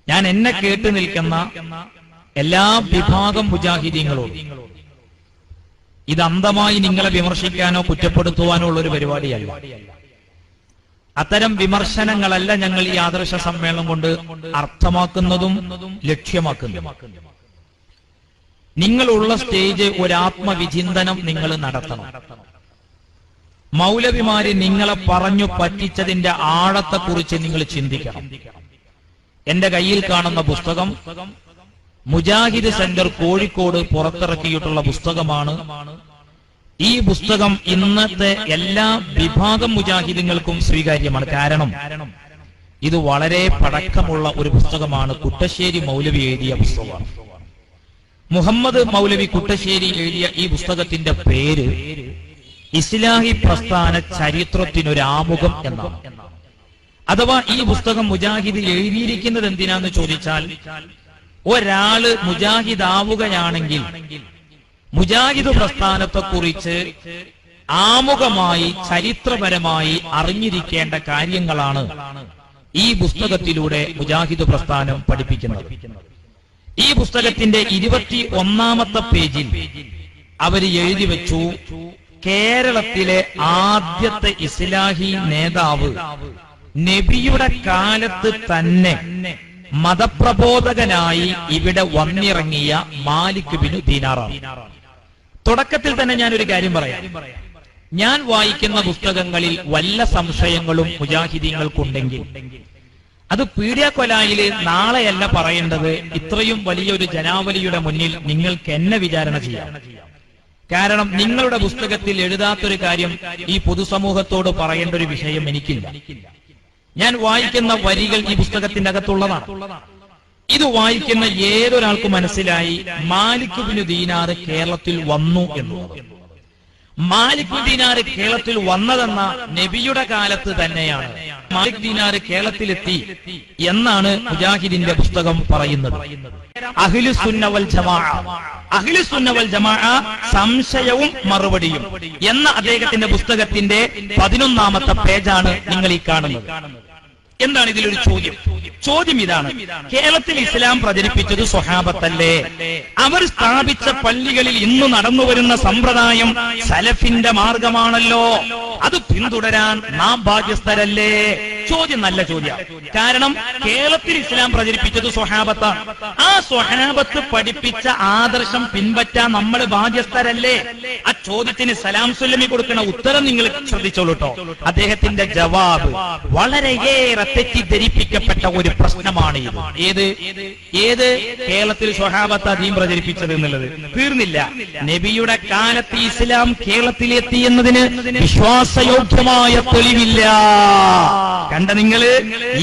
ഞാൻ എന്നെ കേട്ടു നിൽക്കുന്ന എല്ലാ വിഭാഗം മുജാഹിദീങ്ങളോടും ഇത് അന്ധമായി നിങ്ങളെ വിമർശിക്കാനോ കുറ്റപ്പെടുത്തുവാനോ ഉള്ള ഒരു പരിപാടിയല്ല. അത്തരം വിമർശനങ്ങളല്ല ഞങ്ങൾ ഈ ആദർശ സമ്മേളനം കൊണ്ട് അർത്ഥമാക്കുന്നതും ലക്ഷ്യമാക്കുന്നതും. നിങ്ങളുള്ള സ്റ്റേജ് ഒരാത്മവിചിന്തനം നിങ്ങൾ നടത്തണം. മൗലവിമാര് നിങ്ങളെ പറഞ്ഞു പറ്റിച്ചതിന്റെ ആഴത്തെക്കുറിച്ച് നിങ്ങൾ ചിന്തിക്കണം. എന്റെ കയ്യിൽ കാണുന്ന പുസ്തകം മുജാഹിദ് സെന്റർ കോഴിക്കോട് പുറത്തിറക്കിയിട്ടുള്ള പുസ്തകമാണ്. ഈ പുസ്തകം ഇന്നത്തെ എല്ലാ വിഭാഗം മുജാഹിദുകൾക്കും സ്വീകാര്യമാണ്. കാരണം ഇത് വളരെ പഴക്കമുള്ള ഒരു പുസ്തകമാണ്. കുട്ടശ്ശേരി മൗലവി എഴുതിയ പുസ്തകമാണ്. മുഹമ്മദ് മൗലവി കുട്ടശ്ശേരി എഴുതിയ ഈ പുസ്തകത്തിന്റെ പേര് ഇസ്ലാഹി പ്രസ്ഥാന ചരിത്രത്തിനൊരു ആമുഖം എന്നാണ്. അഥവാ ഈ പുസ്തകം മുജാഹിദ് എഴുതിയിരിക്കുന്നത് എന്തിനാന്ന് ചോദിച്ചാൽ, ഒരാള് മുജാഹിദാവുകയാണെങ്കിൽ മുജാഹിദ് പ്രസ്ഥാനത്തെക്കുറിച്ച് ആമുഖമായി ചരിത്രപരമായി അറിഞ്ഞിരിക്കേണ്ട കാര്യങ്ങളാണ് ഈ പുസ്തകത്തിലൂടെ മുജാഹിദ് പ്രസ്ഥാനം പഠിപ്പിക്കുന്നത്. ഈ പുസ്തകത്തിന്റെ 21ാമത്തെ പേജിൽ അവര് എഴുതി വെച്ചു, കേരളത്തിലെ ആദ്യത്തെ ഇസ്ലാഹി നേതാവ് നബിയുടെ കാലത്ത് തന്നെ മതപ്രബോധകനായി ഇവിടെ വന്നിറങ്ങിയ മാലിക് ബിനു ദീനാറാണ്. തുടക്കത്തിൽ തന്നെ ഞാനൊരു കാര്യം പറയാം. ഞാൻ വായിക്കുന്ന പുസ്തകങ്ങളിൽ വല്ല സംശയങ്ങളും മുജാഹിദീങ്ങൾക്കുണ്ടെങ്കിൽ അത് പീഡിയാക്കൊലായില് നാളെയല്ല പറയേണ്ടത്. ഇത്രയും വലിയൊരു ജനാവലിയുടെ മുന്നിൽ നിങ്ങൾക്ക് എന്നെ വിചാരണ ചെയ്യാം. കാരണം നിങ്ങളുടെ പുസ്തകത്തിൽ എഴുതാത്തൊരു കാര്യം ഈ പൊതുസമൂഹത്തോട് പറയേണ്ട ഒരു വിഷയം എനിക്കില്ല. ഞാൻ വായിക്കുന്ന വരികൾ ഈ പുസ്തകത്തിന്റെ അകത്തുള്ളതാണ്. ഇത് വായിക്കുന്ന ഏതൊരാൾക്കും മനസ്സിലായി മാലിക് ബിനു ദീനാർ കേരളത്തിൽ വന്നു എന്നുള്ളത്. മാലിക് ബിൻ ദീനാർ കേരളത്തിൽ വന്നതെന്ന നബിയുടെ കാലത്ത് തന്നെയാണ് മാലിക് ദീനാർ കേരളത്തിലെത്തി എന്നാണ് മുജാഹിദിന്റെ പുസ്തകം പറയുന്നത്. അഹ്ലുസുന്ന വൽ ജമാഅ, അഹ്ലുസുന്ന വൽ ജമാഅ സംശയവും മറുപടിയും എന്ന അദ്ദേഹത്തിന്റെ പുസ്തകത്തിന്റെ 11ാമത്തെ പേജാണ് നിങ്ങൾ ഈ കാണുന്നത്. എന്താണ് ഇതിലൊരു ചോദ്യം? ചോദ്യം ഇതാണ്: കേരളത്തിൽ ഇസ്ലാം പ്രചരിപ്പിച്ചത് സ്വഹാബത്തല്ലേ? അവർ സ്ഥാപിച്ച പള്ളികളിൽ ഇന്ന് നടന്നു വരുന്ന സമ്പ്രദായം സലഫിന്റെ മാർഗമാണല്ലോ. അത് പിന്തുടരാൻ നാം ബാധ്യസ്ഥരല്ലേ? ചോദ്യം നല്ല ചോദ്യം. കാരണം കേരളത്തിൽ ഇസ്ലാം പ്രചരിപ്പിച്ചത് സ്വഹാബത്താണ്. ആ സ്വഹാബത്ത് പഠിപ്പിച്ച ആദർശം പിൻപറ്റാൻ നമ്മൾ ബാധ്യസ്ഥരല്ലേ? ആ ചോദ്യത്തിന് സലാം സുല്ലമി കൊടുക്കുന്ന ഉത്തരം നിങ്ങൾ ശ്രദ്ധിച്ചോളൂ കേട്ടോ. അദ്ദേഹത്തിന്റെ ജവാബ് വളരെയേറെ തെറ്റിദ്ധരിപ്പിക്കപ്പെട്ട ഒരു പ്രശ്നമാണ് ഇത്. ഏത് കേരളത്തിൽ സ്വഹാബത്ത് ദീൻ പ്രചരിപ്പിച്ചത് എന്നുള്ളത് തീർന്നില്ല. നബിയുടെ കാലത്ത് ഇസ്ലാം കേരളത്തിലെത്തി എന്നതിന് വിശ്വാസയോഗ്യമായ തെളിവില്ല. കണ്ട നിങ്ങള്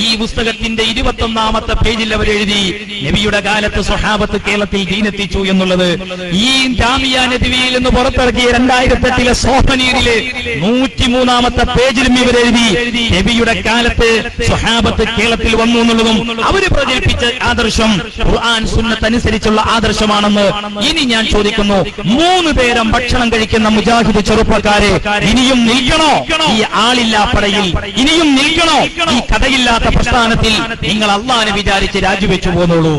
ഈ പുസ്തകത്തിന്റെ 21ാമത്തെ പേജിൽ അവർ എഴുതി നബിയുടെ കാലത്ത് സ്വഹാബത്ത് കേരളത്തിൽ ദീനെത്തിച്ചു എന്നുള്ളത്. ഈ ജാമിയ നദ്വിയിൽ നിന്ന് പുറത്തിറക്കിയ 2008 സോഫനീറിലെ 103ാമത്തെ പേജിലും ഇവർ എഴുതി നബിയുടെ കാലത്ത് സ്വഹാബത്ത് കേരളത്തിൽ വന്നു എന്നുള്ളതും അവര് പ്രചരിപ്പിച്ച ആദർശം ഖുർആൻ സുന്നത്ത് അനുസരിച്ചുള്ള ആദർശമാണെന്ന്. ഇനി ഞാൻ ചോദിക്കുന്നു, 3 നേരം ഭക്ഷണം കഴിക്കുന്ന മുജാഹിദ് ചെറുപ്പക്കാരെ, ഇനിയും നിൽക്കണോ ഈ ആളില്ലാ പടയിൽ? ഇനിയും നിൽക്കണോ ഈ കഥയില്ലാത്ത പ്രസ്ഥാനത്തിൽ? നിങ്ങൾ അള്ളാനെ വിചാരിച്ച് രാജിവെച്ചു പോന്നോളൂ.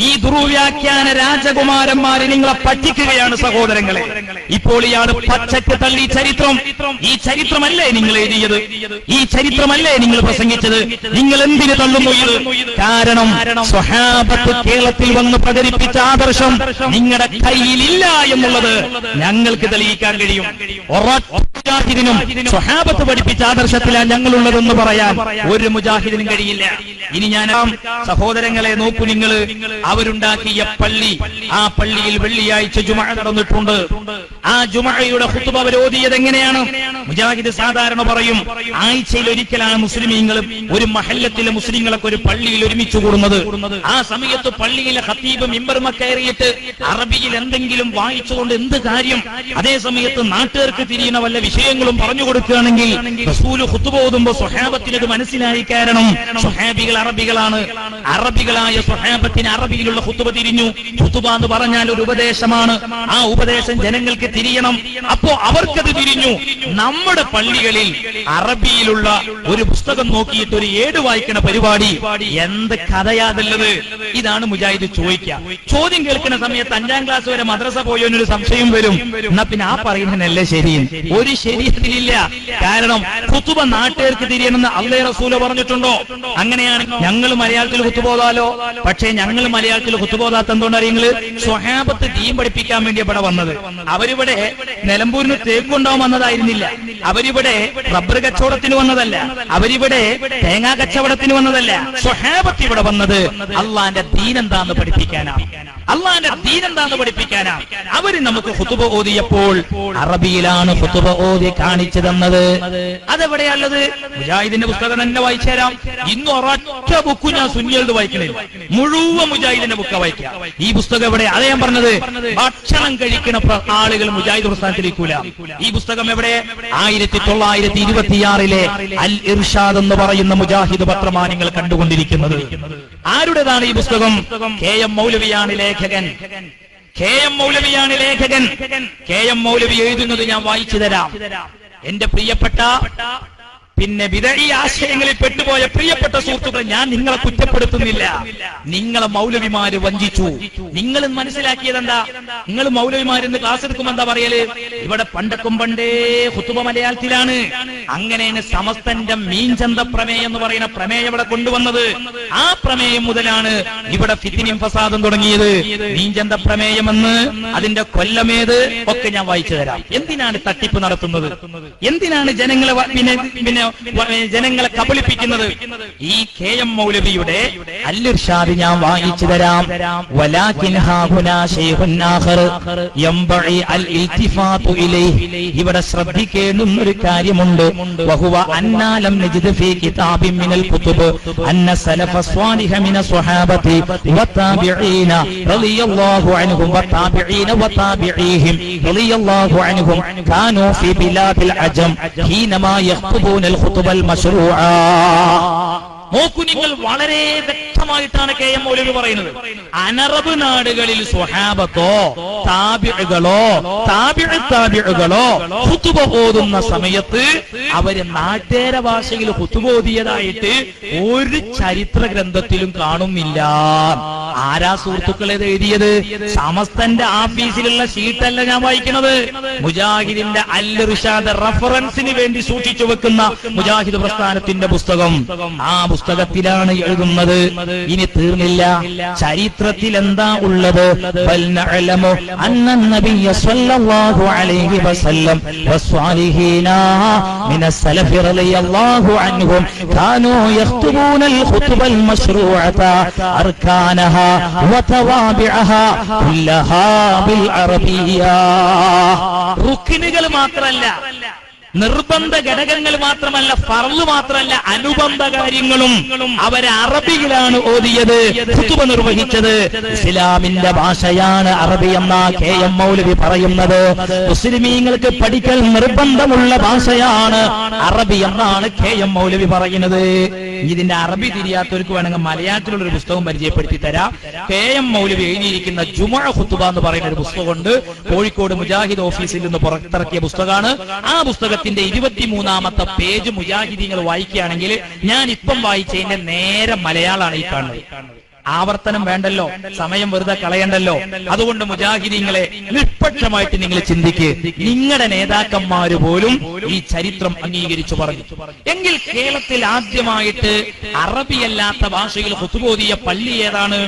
ഈ ദുർവ്യാഖ്യാന രാജകുമാരന്മാരെ നിങ്ങളെ പറ്റിക്കുകയാണ് സഹോദരങ്ങളെ. ഇപ്പോൾ ഇയാൾ പച്ചക്ക് തള്ളി ചരിത്രം. ഈ ചരിത്രമല്ലേ നിങ്ങൾ എഴുതിയത്? ഈ ചരിത്രമല്ലേ നിങ്ങൾ പ്രസംഗിച്ചത്? നിങ്ങൾ എന്തിനു തള്ളുന്നു ഇത്? കാരണം സ്വഹാബത്ത് കേരളത്തിൽ വന്ന് പ്രചരിപ്പിച്ച ആദർശം നിങ്ങളുടെ കയ്യിലില്ല എന്നുള്ളത് ഞങ്ങൾക്ക് തെളിയിക്കാൻ കഴിയും. മുജാഹിദിനും സ്വഹാബത്ത് പഠിപ്പിച്ച ആദർശത്തിലാണ് ഞങ്ങളുള്ളതെന്ന് പറയാൻ ഒരു മുജാഹിദിനും കഴിയില്ല. ഇനി ഞാൻ സഹോദരങ്ങളെ നോക്കൂ, നിങ്ങൾ അവരുണ്ടാക്കിയ പള്ളി, ആ പള്ളിയിൽ വെള്ളിയാഴ്ച ജുമഅ നടന്നിട്ടുണ്ട്. ആ ജുമഅയുടെ ഖുത്ബ അവർ ഓതിയത് എങ്ങനെയാണ്? മുജാഹിദ് സാധാരണ പറയും, ആഴ്ചയിൽ ഒരിക്കലാണ് മുസ്ലിമീങ്ങളും ഒരു മഹല്ലത്തിലെ മുസ്ലിങ്ങളൊക്കെ ഒരു പള്ളിയിൽ ഒരുമിച്ച് കൂടുന്നത്. ആ സമയത്ത് പള്ളിയിലെ ഖത്തീബ് മിമ്പറുമ കയറിയിട്ട് അറബിയിൽ എന്തെങ്കിലും വായിച്ചുകൊണ്ട് എന്ത് കാര്യം? അതേ സമയത്ത് നാട്ടുകാർക്ക് തിരിയുന്ന വല്ല വിഷയങ്ങളും പറഞ്ഞു കൊടുക്കുകയാണെങ്കിൽ റസൂല് ഖുതുബ ഓതുമ്പോൾ സ്വഹാബത്തിന് അത് മനസ്സിലായി. കാരണം സ്വഹാബികൾ അറബികളാണ്. അറബികളായ സ്വഹാബത്തിന് അറബിയിലുള്ള ഖുതുബ തിരിഞ്ഞു. ഖുതുബ എന്ന് പറഞ്ഞാൽ ഒരു ഉപദേശമാണ്. ആ ഉപദേശം ജനങ്ങൾക്ക് തിരിയണം. അപ്പോ അവർക്കത് തിരിഞ്ഞു. നമ്മുടെ പള്ളികളിൽ അറബിയിലുള്ള ഒരു പുസ്തകം നോക്കിയിട്ട് ഒരു ഏട് വായിക്കണ പരിപാടി എന്ത് കഥയാതുള്ളത്? ഇതാണ് മുജാഹിദ് ചോദിക്കുക. ചോദ്യം കേൾക്കുന്ന സമയത്ത് 5ാം ക്ലാസ് വരെ മദ്രസ പോയോന്നൊരു സംശയം വരും. എന്നാ പിന്നെ ആ പറയുന്നതല്ലേ ശരിയും? ഒരു ശരിയത്തിലില്ല. കാരണം ഖുതുബ നാട്ടുകാർക്ക് തിരിയണമെന്ന് അല്ലാഹു റസൂല് പറഞ്ഞിട്ടുണ്ടോ? അങ്ങനെയാണ് ഞങ്ങൾ മലയാളത്തിൽ ഖുതുബ ഓതാലോ. പക്ഷേ ഞങ്ങൾ മലയാളത്തിൽ ഖുതുബ ഓതാത്ത എന്തുകൊണ്ട് അറിയുന്നത്? സ്വഹാബത്ത് ദീൻ പഠിപ്പിക്കാൻ വേണ്ടി ഇവിടെ വന്നത്. അവരിവിടെ നിലമ്പൂരിന് തേക്കുണ്ടാവാൻ വന്നതായിരുന്നില്ല. അവരിവിടെ റബ്ബർ കച്ചവടത്തിന് വന്നതല്ല. അവരിവിടെ തേങ്ങാ കച്ചവടത്തിന് വന്നതല്ല. സ്വഹാബത്ത് ഇവിടെ വന്നത് അള്ളാന്റെ ദീൻ എന്താന്ന് പഠിപ്പിക്കാനാണ്. അള്ളാന്റെ ദീൻ എന്താന്ന് പഠിപ്പിക്കാനാണ്. അവര് നമുക്ക് ഖുതുബ ഓതിയപ്പോൾ അറബിയിലാണ് ഖുതുബ ഓതി കാണിച്ചു തന്നത്. അതെവിടെയുള്ളത്? മുജാഹിദിന്റെ പുസ്തകം തന്നെ വായിച്ചു തരാം. ഇന്ന് ഒരൊറ്റ ബുക്ക് ഞാൻ സുന്നിയത് വായിക്കണില്ല. മുഴുവൻ മുജാഹിദിന്റെ ബുക്ക വായിക്കാം. ഈ പുസ്തകം എവിടെ? അതേ ഞാൻ പറഞ്ഞത്. ഭക്ഷണം കഴിക്കുന്ന ആളുകൾ മുജാഹിദ് പ്രസ്ഥാനത്തിലേക്കൂല. ഈ പുസ്തകം എവിടെ? 1926 അൽ ഇർഷാദ് എന്ന് പറയുന്ന മുജാഹിദ് പത്രമാണ് നിങ്ങൾ കണ്ടുകൊണ്ടിരിക്കുന്നത്. ആരുടേതാണ് ഈ പുസ്തകം? KM മൗലവിയാണ് ലേഖകൻ. KM മൗലവിയാണ് ലേഖകൻ. KM മൗലവി എഴുതുന്നത് ഞാൻ വായിച്ചു തരാം. എന്റെ പ്രിയപ്പെട്ട ബിദഈ ആശയങ്ങളിൽ പെട്ടുപോയ പ്രിയപ്പെട്ട സുഹൃത്തുക്കളെ, ഞാൻ നിങ്ങളെ കുറ്റപ്പെടുത്തുന്നില്ല. നിങ്ങളെ മൗലവിമാര് വഞ്ചിച്ചു. നിങ്ങൾ മനസ്സിലാക്കിയതെന്താ? നിങ്ങൾ മൗലവിമാരിന്ന് ക്ലാസ് എടുക്കുമ്പോ എന്താ പറയല്? ഇവിടെ പണ്ടേ ഖുതുബ മലയാളത്തിലാണ്. അങ്ങനെയാണ് സമസ്തന്റെ മീൻചന്ത പ്രമേയം എന്ന് പറയുന്ന പ്രമേയം ഇവിടെ കൊണ്ടുവന്നത്. ആ പ്രമേയം മുതലാണ് ഇവിടെ ഫിത്നയും ഫസാദും തുടങ്ങിയത്. മീൻചന്ത പ്രമേയമെന്ന് അതിന്റെ കൊല്ലമേത് ഒക്കെ ഞാൻ വായിച്ചു തരാം. എന്തിനാണ് തട്ടിപ്പ് നടത്തുന്നത്? എന്തിനാണ് ജനങ്ങളെ കബളിപ്പിക്കുന്നത്? ഈ KM മൗലവിയുടെ അൽ ഇർഷാദ് ഞാൻ വായിച്ചു തരാം. വലാകിൻ ഹാഹുനാ ശൈഖുൻ ആഖർ യംബഇ അൽ ഇൽതിഫാതു ഇലൈഹി. ഇവിടെ ശ്രദ്ധിക്കേണ്ടുന്ന ഒരു കാര്യമുണ്ട്. വഹുവ അന്നാ ലം നജിദ് ഫീ കിതാബിൻ മിനൽ കുതുബ് അന്ന സലഫ സ്വാലിഹ മിന സ്വഹാബതി വതാബിഈന റളിയല്ലാഹു അൻഹും വതാബിഈന വതാബിഈഹിം റളിയല്ലാഹു അൻഹും കാനൂ ഫീ ബിലാദിൽ അജം ഹീനമാ യഖ്തുബൂന الخطب المشروعة. നോക്കൂ നിങ്ങൾ, വളരെ വ്യക്തമായിട്ടാണ് KM മൗലവി പറയുന്നത്. അനറബ് നാടുകളിൽ സ്വഹാബത്തോ താബിഉകളോ താബിഉകളോ ഖുതുബ ഓതുന്ന സമയത്ത് അവര് നാട്ടേര ഭാഷയിൽ ഖുതുബ ഓതിയതായിട്ട് ഒരു ചരിത്ര ഗ്രന്ഥത്തിലും കാണുന്നില്ല. ആരാ സുഹൃത്തുക്കളെ എഴുതിയത്? സമസ്തന്റെ ആഫീസിലുള്ള ഷീറ്റല്ല ഞാൻ വായിക്കുന്നത്. മുജാഹിദിന്റെ അൽ ഇർഷാദ് റഫറൻസിന് വേണ്ടി സൂക്ഷിച്ചു വെക്കുന്ന മുജാഹിദ് പ്രസ്ഥാനത്തിന്റെ പുസ്തകം. ആ പുസ്തകത്തിലാണ് എഴുതുന്നത്. ഇനി തീർന്നില്ല. ചരിത്രത്തിൽ എന്താ ഉള്ളത്? റുക്കിനുകൾ മാത്രമല്ല, നിർബന്ധ ഘടകങ്ങൾ മാത്രമല്ല, ഫർള് മാത്രമല്ല, അനുബന്ധ കാര്യങ്ങളും അവരെ അറബിയിലാണ് ഓതിയത്, ഖുതുബ നിർവഹിച്ചത്. ഇസ്ലാമിന്റെ ഭാഷയാണ് അറബി എന്ന KM മൗലവി പറയുന്നത്. മുസ്ലിമീങ്ങൾക്ക് പഠിക്കൽ നിർബന്ധമുള്ള ഭാഷയാണ് അറബി എന്നാണ് KM മൗലവി പറയുന്നത്. ഇതിന്റെ അറബി തിരിയാത്തവർക്ക് വേണമെങ്കിൽ മലയാളത്തിലുള്ള ഒരു പുസ്തകം പരിചയപ്പെടുത്തി തരാം. KM മൗലവി എഴുതിയിരിക്കുന്ന ജുമുഅ ഖുതുബ എന്ന് പറയുന്ന ഒരു പുസ്തകമുണ്ട്. കോഴിക്കോട് മുജാഹിദ് ഓഫീസിൽ നിന്ന് പുറത്തിറക്കിയ പുസ്തകമാണ്. ആ പുസ്തകത്തിന്റെ 23ാമത്തെ പേജ് മുജാഹിദീങ്ങൾ വായിക്കുകയാണെങ്കിൽ ഞാൻ ഇപ്പം വായിച്ചതിന്റെ നേരെ മലയാളമാണ് ഈ കാണുന്നത്. ആവർത്തനം വേണ്ടല്ലോ, സമയം വെറുതെ കളയണ്ടല്ലോ. അതുകൊണ്ട് മുജാഹിദീങ്ങളെ നിഷ്പക്ഷമായിട്ട് നിങ്ങൾ ചിന്തിക്ക്. നിങ്ങളുടെ നേതാക്കന്മാര് പോലും ഈ ചരിത്രം അംഗീകരിച്ചു പറഞ്ഞു. എങ്കിൽ കേരളത്തിൽ ആദ്യമായിട്ട് അറബിയല്ലാത്ത ഭാഷയിൽ ഖുതുബ ഓതിയ പള്ളി ഏതാണ്?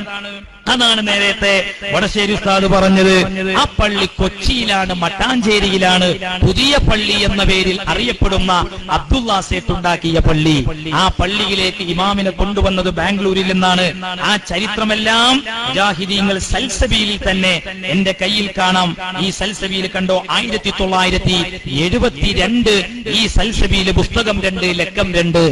അതാണ് നേരത്തെ വടശ്ശേരി ഉസ്താദ് പറഞ്ഞത്. ആ പള്ളി കൊച്ചിയിലാണ്, മട്ടാഞ്ചേരിയിലാണ്. പുതിയ പള്ളി എന്ന പേരിൽ അറിയപ്പെടുന്ന അബ്ദുള്ള സേട്ട് ഉണ്ടാക്കിയ പള്ളി. ആ പള്ളിയിലേക്ക് ഇമാമിനെ കൊണ്ടുവന്നത് ബാംഗ്ലൂരിൽ നിന്നാണ്. ആ ചരിത്രമെല്ലാം മുജാഹിദീങ്ങൾ സൽസബീലിൽ തന്നെ എന്റെ കയ്യിൽ കാണാം. ഈ സൽസബീൽ കണ്ടോ? 1972 ഈ സൽസബീൽ പുസ്തകം 2 ലക്കം 2.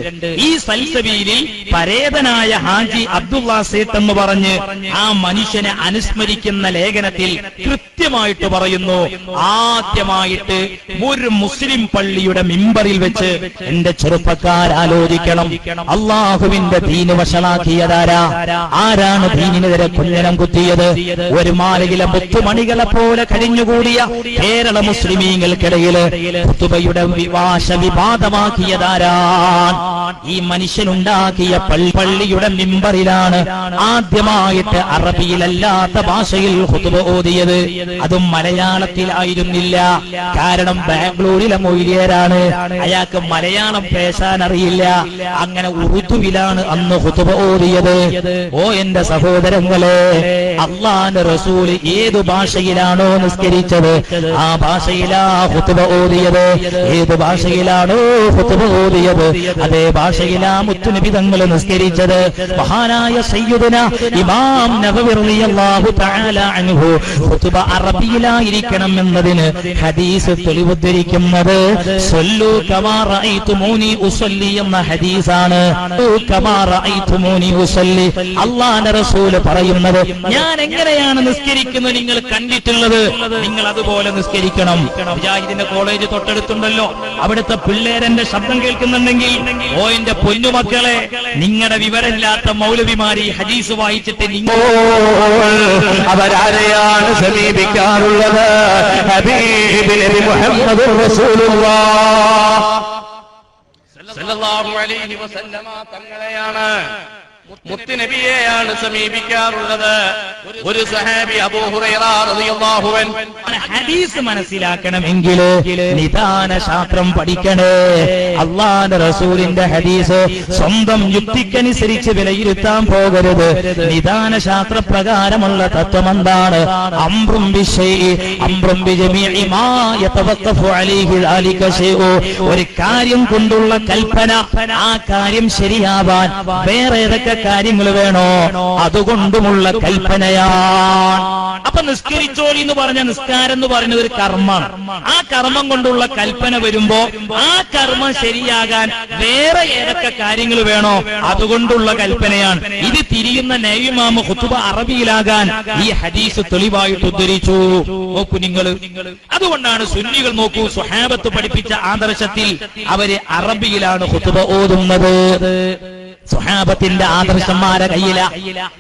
ഈ സൽസബീലിൽ പരേതനായ ഹാജി അബ്ദുള്ള സേട്ട് എന്ന് പറഞ്ഞ് ആ മനുഷ്യനെ അനുസ്മരിക്കുന്ന ലേഖനത്തിൽ കൃത്യമായിട്ട് പറയുന്നു, ആദ്യമായിട്ട് ഒരു മുസ്ലിം പള്ളിയുടെ മിമ്പറിൽ വെച്ച് എന്റെ ചെറുപ്പക്കാരാലോചിക്കണം, അള്ളാഹുവിന്റെ ദീന് വഷളാക്കിയതാരാ? ആരാണ് ദീനിനെതിരെ കുഞ്ഞനം കുത്തിയത്? ഒരു മാലയിലെ മുത്തുമണികളെ പോലെ കഴിഞ്ഞുകൂടിയ കേരള മുസ്ലിമീങ്ങൾക്കിടയിൽ ഖുതുബയുടെ വിവാദമാക്കിയതാരാണ്? ഈ മനുഷ്യനുണ്ടാക്കിയ പള്ളിയുടെ മിമ്പറിലാണ് ആദ്യമായിട്ട് അറബിയിലല്ലാത്ത ഭാഷയിൽ ഖുതുബ ഓതിയത്. അതും മലയാളത്തിലായിരുന്നില്ല. കാരണം ബാംഗ്ലൂരിലെ മൊയ്ലിയരാണ്, അയാൾക്ക് മലയാളം പേശാൻ അറിയില്ല. അങ്ങനെ ഉറുദുവിലാണ് അന്ന് ഖുതുബ ഓതിയത്. ഓ എന്റെ സഹോദരങ്ങളെ, അല്ലാഹുവിന്റെ റസൂൽ ഏതു ഭാഷയിലാണോ നിസ്കരിച്ചത് ആ ഭാഷയിലാ ഖുതുബ ഓതിയത്. ഏത് ഭാഷയിലാണോ ഖുതുബ ഓതിയത് അതേ ഭാഷയിലാ മുത്തുനബി തങ്ങൾ നിസ്കരിച്ചത്. മഹാനായ സയ്യിദുനാ ഇമാം നവവി റളിയല്ലാഹു തആല അൻഹു ഖുതുബ അറബിയിലായിരിക്കണം എന്നതിന് ഹദീസ് തെളിവുദ്ധരിക്കുന്നത് സല്ലു കമാ റഅയ്തുമൂനി ഉസല്ലി എന്ന ഹദീസാണ്. കമാ റഅയ്തുമൂനി ഉസല്ലി, അല്ലാഹുവിന്റെ റസൂൽ പറയുന്നത്, ഞാൻ എങ്ങനെയാണ് നിസ്കരിക്കുന്നത് നിങ്ങൾ കണ്ടിട്ടുള്ളത്, നിങ്ങൾ അതുപോലെ നിസ്കരിക്കണം. മുജാഹിദിന്റെ കോളേജ് തൊട്ടടുത്തുണ്ടല്ലോ, അവിടുത്തെ പിള്ളേരെന്റെ ശബ്ദം കേൾക്കുന്നുണ്ടെങ്കിൽ ഓ എന്റെ പൊന്നുമക്കളെ, നിങ്ങളുടെ വിവരമില്ലാത്ത മൗലവിമാരി ഹദീസ് വായിച്ചിട്ട് നിങ്ങൾ അവരാരെയാണ് സമീപിക്കാറുള്ളത്? ഹബീബ് നബി മുഹമ്മദുർ റസൂലുള്ളാഹ് സല്ലല്ലാഹു അലൈഹി വസല്ലമ തങ്ങളെയാണ്, മുത്തുനബിയെയാണ് സമീപിക്കാറുള്ളത്. ഒരു സഹാബി അബൂ ഹുറൈറ റളിയല്ലാഹു അൻഹു ഹദീസ് മനസ്സിലാക്കണമെങ്കിൽ നിദാന ശാസ്ത്രം പഠിക്കണേ. അല്ലാഹുവിന്റെ റസൂലിന്റെ ഹദീസ് സ്വന്തം യുക്തിക്കനുസരിച്ച് വിലയിരുത്താൻ പോകരുത്. നിദാന ശാസ്ത്ര പ്രകാരമുള്ള തത്വം എന്താണ്? അംറും ബിശൈഇ അംറും ബിജമീഇ മാ യതവഖഫു അലൈഹി ദാലിക ശൈഉ. ഒരു കാര്യം കൊണ്ടുള്ള കൽപ്പന, ആ കാര്യം ശരിയാവാൻ വേറെ ഏതൊക്കെ കാര്യങ്ങൾ വേണോ അതുകൊണ്ടുമുള്ള കൽപ്പനയാണ്. അപ്പൊ നിസ്കരിച്ചോളി എന്ന് പറഞ്ഞ നിസ്കാരം എന്ന് പറയുന്നത് ഒരു കർമ്മമാണ്. ആ കർമ്മം കൊണ്ടുള്ള കൽപ്പന വരുമ്പോ ആ കർമ്മം ശരിയാകാൻ വേറെ ഏതൊക്കെ കാര്യങ്ങൾ വേണോ അതുകൊണ്ടുള്ള കൽപ്പനയാണ്. ഇത് തിരിയുന്ന നബിമാമ ഖുതുബ അറബിയിലാകാൻ ഈ ഹദീസ് തെളിവായിട്ട് ഉദ്ധരിച്ചു. നോക്കൂ നിങ്ങൾ, അതുകൊണ്ടാണ് സുന്നികൾ നോക്കൂ, സ്വഹാബത്ത് പഠിപ്പിച്ച ആദർശത്തിൽ അവര് അറബിയിലാണ് ഖുതുബ ഓതുന്നത്. സ്വഹാബത്തിന്റെ ആദർശന്മാരെ കയ്യില.